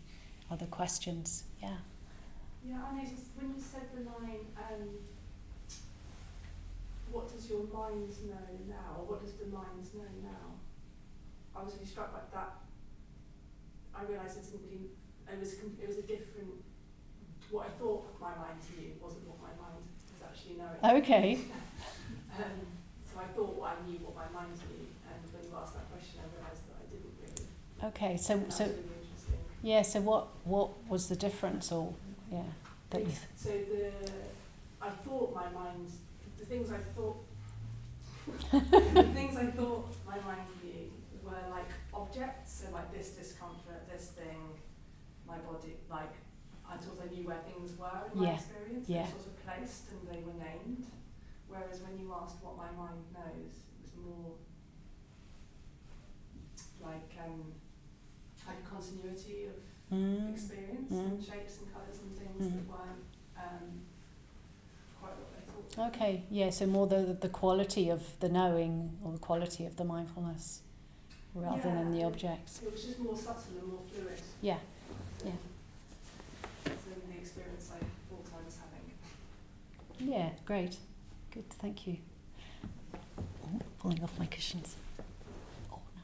Speaker 11: other questions. Yeah.
Speaker 7: Yeah, I noticed when you said the line, what does your mind know now, or what does the mind know now? I was really struck by that. I realised it was a different, what I thought my mind knew wasn't what my mind was actually knowing.
Speaker 11: Okay.
Speaker 7: So I thought I knew what my mind knew, and when you asked that question I realised that I didn't really.
Speaker 11: Okay,
Speaker 7: And that was really interesting.
Speaker 11: yeah, so what was the difference, or
Speaker 7: I thought my mind, the things I thought my mind knew were like objects, so like this discomfort, this thing, my body, like I thought I knew where things were in my experience. They were sort of placed and they were named. Whereas when you asked what my mind knows, it was more like a continuity of experience and shapes and colours and things that weren't quite what I thought.
Speaker 11: Okay, yeah, so more the quality of the knowing, or the quality of the mindfulness, rather than the objects.
Speaker 7: It was just more subtle and more fluid.
Speaker 11: Yeah.
Speaker 7: Than the experience I thought I was having.
Speaker 11: Yeah, great. Good, thank you. Oh, pulling off my cushions. Oh, no.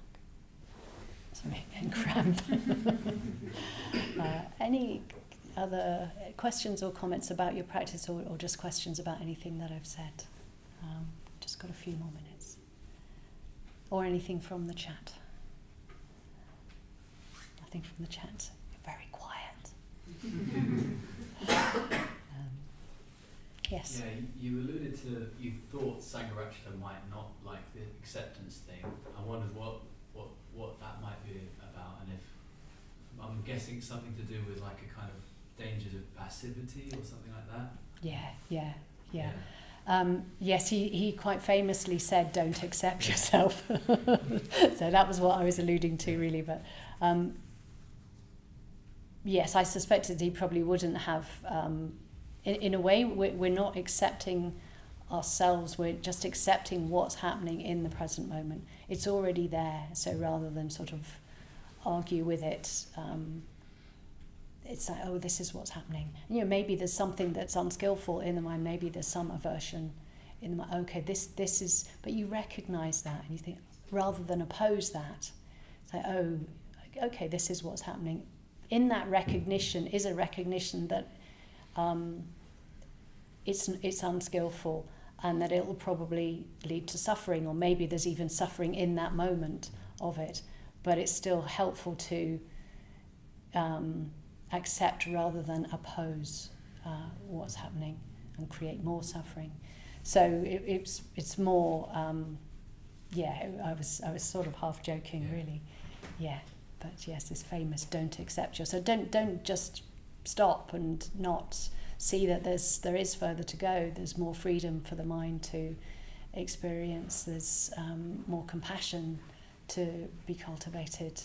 Speaker 11: Sorry, and cramp. Any other questions or comments about your practice, or just questions about anything that I've said? Just got a few more minutes. Or anything from the chat? Nothing from the chat. You're very quiet. Yes.
Speaker 13: Yeah, you alluded to, you thought Sangharakshita might not like the acceptance thing. I wondered what that might be about, and if, I'm guessing it's something to do with like a kind of dangers of passivity or something like that.
Speaker 11: Yeah. Yes, he quite famously said, "Don't accept yourself." So that was what I was alluding to, really. But yes, I suspected he probably wouldn't have. In a way, we're not accepting ourselves, we're just accepting what's happening in the present moment. It's already there, so rather than sort of argue with it, it's like, oh, this is what's happening. You know, maybe there's something that's unskillful in the mind, maybe there's some aversion in the mind. Okay, this is, but you recognise that and you think, rather than oppose that, it's like, oh, okay, this is what's happening. In that recognition is a recognition that it's unskillful and that it will probably lead to suffering, or maybe there's even suffering in that moment of it, but it's still helpful to accept rather than oppose what's happening and create more suffering. So it's more I was sort of half joking, really, but yes, this famous don't accept yourself. Don't just stop and not see that there is further to go. There's more freedom for the mind to experience. There's more compassion to be cultivated.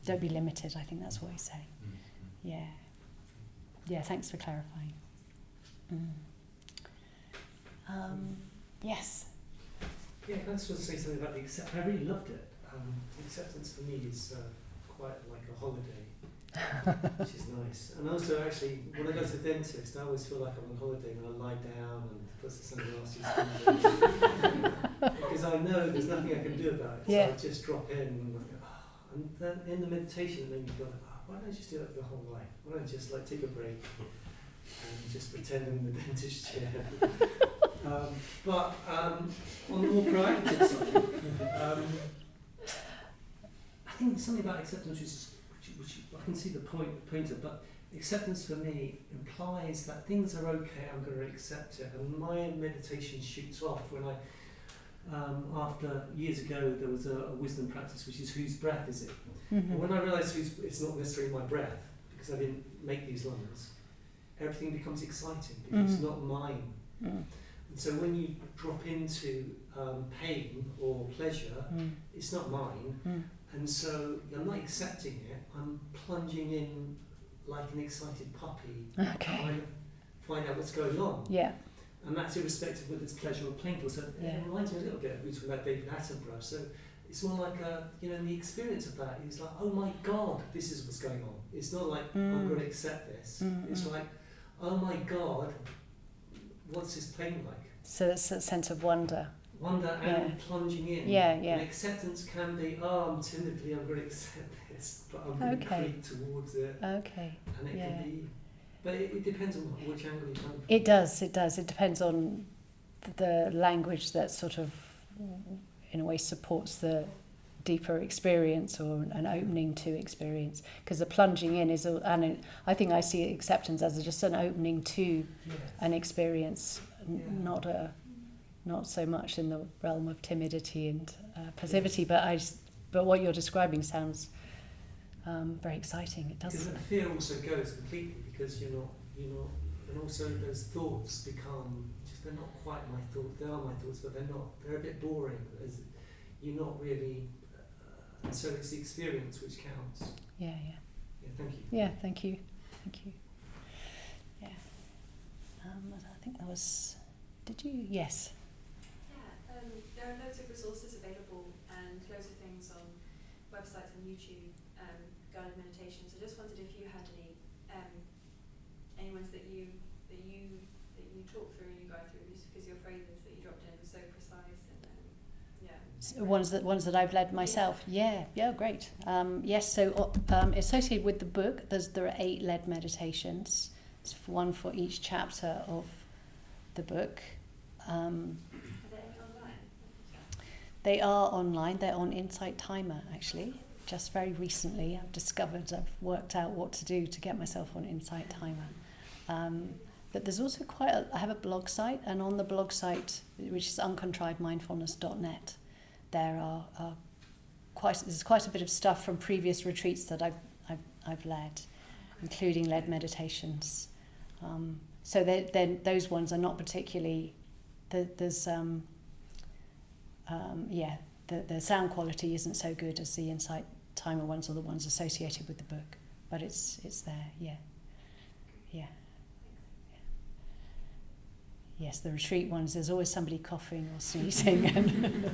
Speaker 11: Don't be limited. I think that's what he's saying. Thanks for clarifying. Yes.
Speaker 14: Yeah, I just want to say something about the acceptance. I really loved it. Acceptance for me is quite like a holiday, which is nice. And also, actually, when I go to the dentist, I always feel like I'm on holiday when I lie down and put somebody else's because I know there's nothing I can do about it. So I just drop in and I go, and then in the meditation, it made me feel like, why don't I just do that for the whole life? Why don't I just like take a break and just pretend I'm in the dentist chair? But on the more proactive side, I think something about acceptance which I can see the point of, but acceptance for me implies that things are okay, I'm going to accept it. And my meditation shoots off when I, after years ago, there was a wisdom practice which is whose breath is it? And when I realised it's not necessarily my breath, because I didn't make these lungs, everything becomes exciting because it's not mine. And so when you drop into pain or pleasure, it's not mine. And so I'm not accepting it, I'm plunging in like an excited puppy, trying to find out what's going on. And that's irrespective of whether it's pleasure or painful. So it reminds me a little bit of we talking about David Attenborough. So it's more like the experience of that is like, oh my God, this is what's going on. It's not like I'm going to accept this. It's like, oh my God, what's this pain like?
Speaker 11: So it's a sense of wonder.
Speaker 14: Wonder and plunging in. And acceptance can be, I'm going to accept this, but I'm going to creep towards it. And it can be, but it depends on which angle you come from.
Speaker 11: It does. It depends on the language that sort of, in a way, supports the deeper experience or an opening to experience. Because the plunging in is, and I think I see acceptance as just an opening to an experience, not so much in the realm of timidity and passivity, but what you're describing sounds very exciting. It does.
Speaker 14: Because the fear also goes completely because you're not, and also those thoughts become they're not quite my thoughts. They are my thoughts, but they're a bit boring. You're not really, and so it's the experience which counts. Thank you.
Speaker 11: Thank you. I think that was. Did you? Yes.
Speaker 7: There are loads of resources available and loads of things on websites and YouTube, guided meditation. So I just wondered if you had any ones that you talk through and you go through, just because your phrases that you dropped in were so precise and
Speaker 11: Ones that I've led myself. Great. Yes. So associated with the book, there are 8 led meditations. It's one for each chapter of the book. They are online. They're on Insight Timer, actually. Just very recently, I've worked out what to do to get myself on Insight Timer. But there's also I have a blog site, and on the blog site, which is uncontrivedmindfulness.net, there's quite a bit of stuff from previous retreats that I've led, including led meditations. So those ones are not particularly. There's the sound quality isn't so good as the Insight Timer ones or the ones associated with the book, but it's there.
Speaker 3: yes, the retreat ones, there's always somebody coughing or sneezing and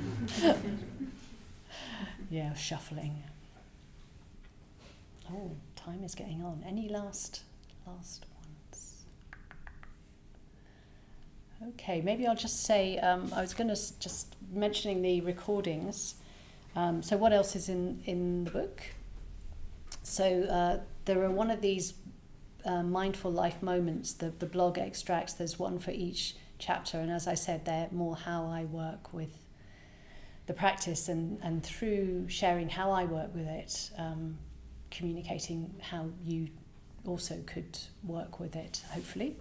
Speaker 3: yeah, shuffling. Oh, time is getting on. Any last ones? Okay, maybe I'll just say, I was going to just mentioning the recordings. So what else is in the book? So there are one of these mindful life moments, the blog extracts, there's one for each chapter, and as I said, they're more how I work with the practice, and through sharing how I work with it, communicating how you also could work with it, hopefully.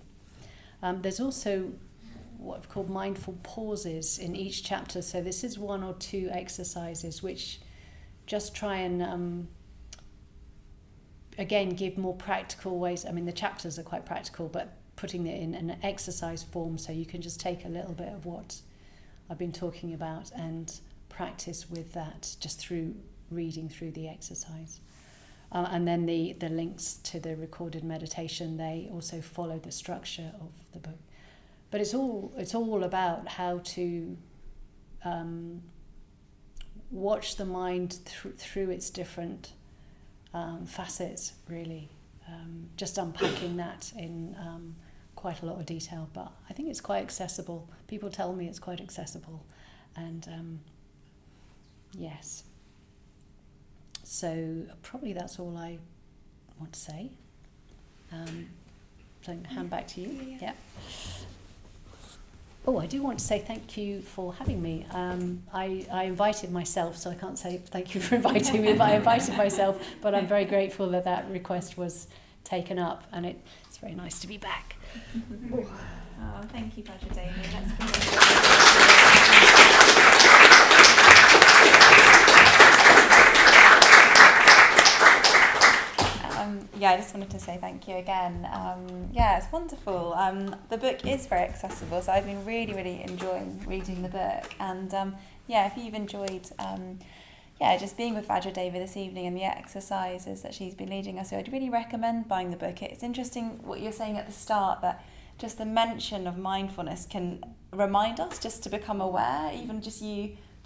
Speaker 3: There's also what I've called mindful pauses in each chapter, so this is 1 or 2 exercises which just try and again give more practical ways. I mean, the chapters are quite practical, but putting it in an exercise form so you can just take a little bit of what I've been talking about and practice with that just through reading through the exercise. And then the links to the recorded meditation, they also follow the structure of the book. But it's all about how to watch the mind through its different facets, really. Just unpacking that in quite a lot of detail, but I think it's quite accessible. People tell me it's quite accessible, and yes. So probably that's all I want to say. So hand back to you. Yeah. Oh, I do want to say thank you for having me. I invited myself, so I can't say thank you for inviting me, but I invited myself, but I'm very grateful that request was taken up, and it's very nice to be back.
Speaker 1: Oh, thank you, Vajradevi. That's I just wanted to say thank you again. It's wonderful. The book is very accessible, so I've been really, really enjoying reading the book. And if you've enjoyed just being with Vajradevi this evening and the exercises that she's been leading us through, I'd really recommend buying the book. It's interesting what you're saying at the start, that just the mention of mindfulness can remind us just to become aware. Even just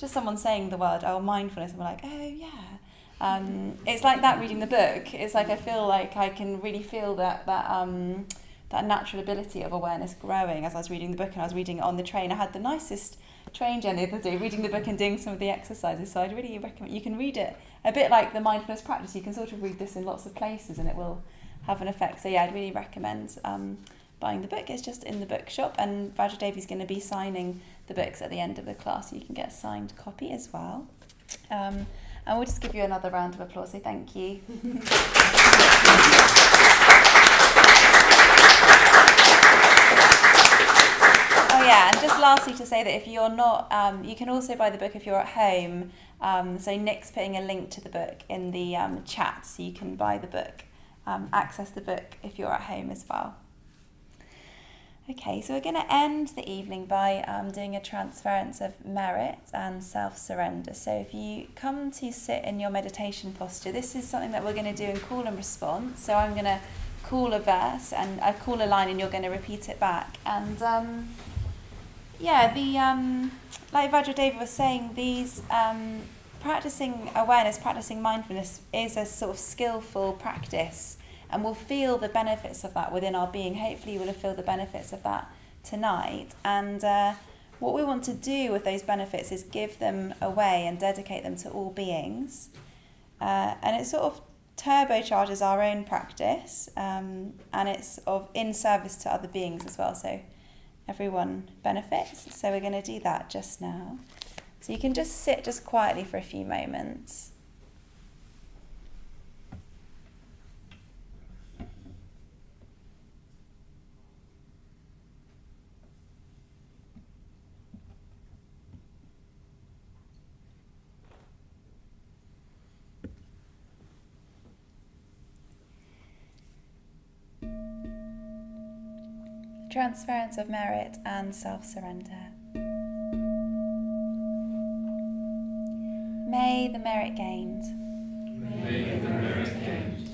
Speaker 1: someone saying the word, oh, mindfulness, and we're like, oh, yeah. It's like that reading the book. It's like I feel like I can really feel that natural ability of awareness growing as I was reading the book, and I was reading it on the train. I had the nicest train journey the other day, reading the book and doing some of the exercises. So I'd really recommend, you can read it a bit like the mindfulness practice. You can sort of read this in lots of places and it will have an effect. So I'd really recommend buying the book. It's just in the bookshop, and Vajradevi's going to be signing the books at the end of the class, so you can get a signed copy as well. And we'll just give you another round of applause, so thank you. And just lastly to say that if you're not, you can also buy the book if you're at home. So Nick's putting a link to the book in the chat, so you can buy the book, access the book if you're at home as well. Okay, so we're going to end the evening by doing a transference of merit and self-surrender. So if you come to sit in your meditation posture, this is something that we're going to do in call and response. So I'm going to call a verse and I call a line, and you're going to repeat it back. And like Vajradevi was saying, these practicing awareness, practicing mindfulness is a sort of skillful practice. And we'll feel the benefits of that within our being. Hopefully we'll feel the benefits of that tonight. And what we want to do with those benefits is give them away and dedicate them to all beings. And it sort of turbocharges our own practice. And it's in service to other beings as well. So everyone benefits. So we're going to do that just now. So you can just sit just quietly for a few moments. Transference of merit and self-surrender. May the merit gained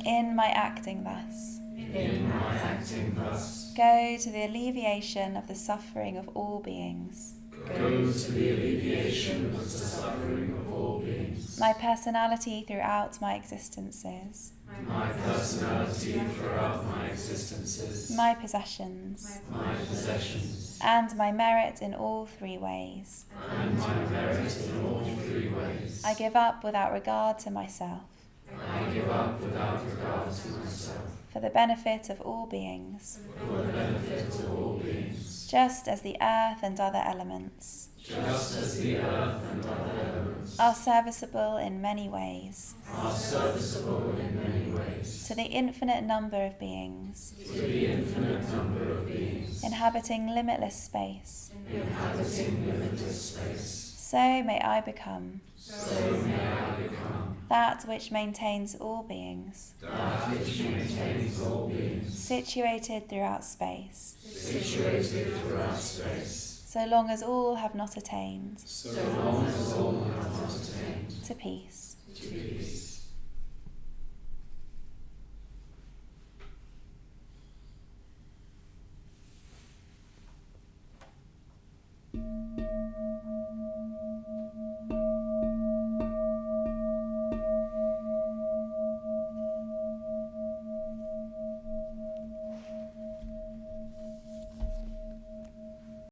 Speaker 1: in my acting thus
Speaker 2: in my acting thus.
Speaker 1: Go to the alleviation of the suffering of all beings.
Speaker 2: Go to the alleviation of the suffering of all beings.
Speaker 1: My personality throughout my existences.
Speaker 2: My personality throughout my existences.
Speaker 1: My possessions.
Speaker 2: My possessions.
Speaker 1: And my merit in all three ways.
Speaker 2: And my merit in all three ways.
Speaker 1: I give up without regard to myself.
Speaker 2: I give up without regard to myself.
Speaker 1: For the benefit of all beings.
Speaker 2: For the benefit of all beings.
Speaker 1: Just as the earth and other elements.
Speaker 2: Just as the earth and other elements.
Speaker 1: Are serviceable in many ways.
Speaker 2: Are serviceable in many ways.
Speaker 1: To the infinite number of beings.
Speaker 2: To the infinite number of beings.
Speaker 1: Inhabiting limitless space.
Speaker 2: Inhabiting limitless space.
Speaker 1: So may I become.
Speaker 2: So may I become.
Speaker 1: That which maintains all beings.
Speaker 2: That which maintains all beings.
Speaker 1: Situated throughout space.
Speaker 2: Situated throughout space.
Speaker 1: So long as all have not attained.
Speaker 2: So long as all have not attained.
Speaker 1: To peace.
Speaker 2: To peace.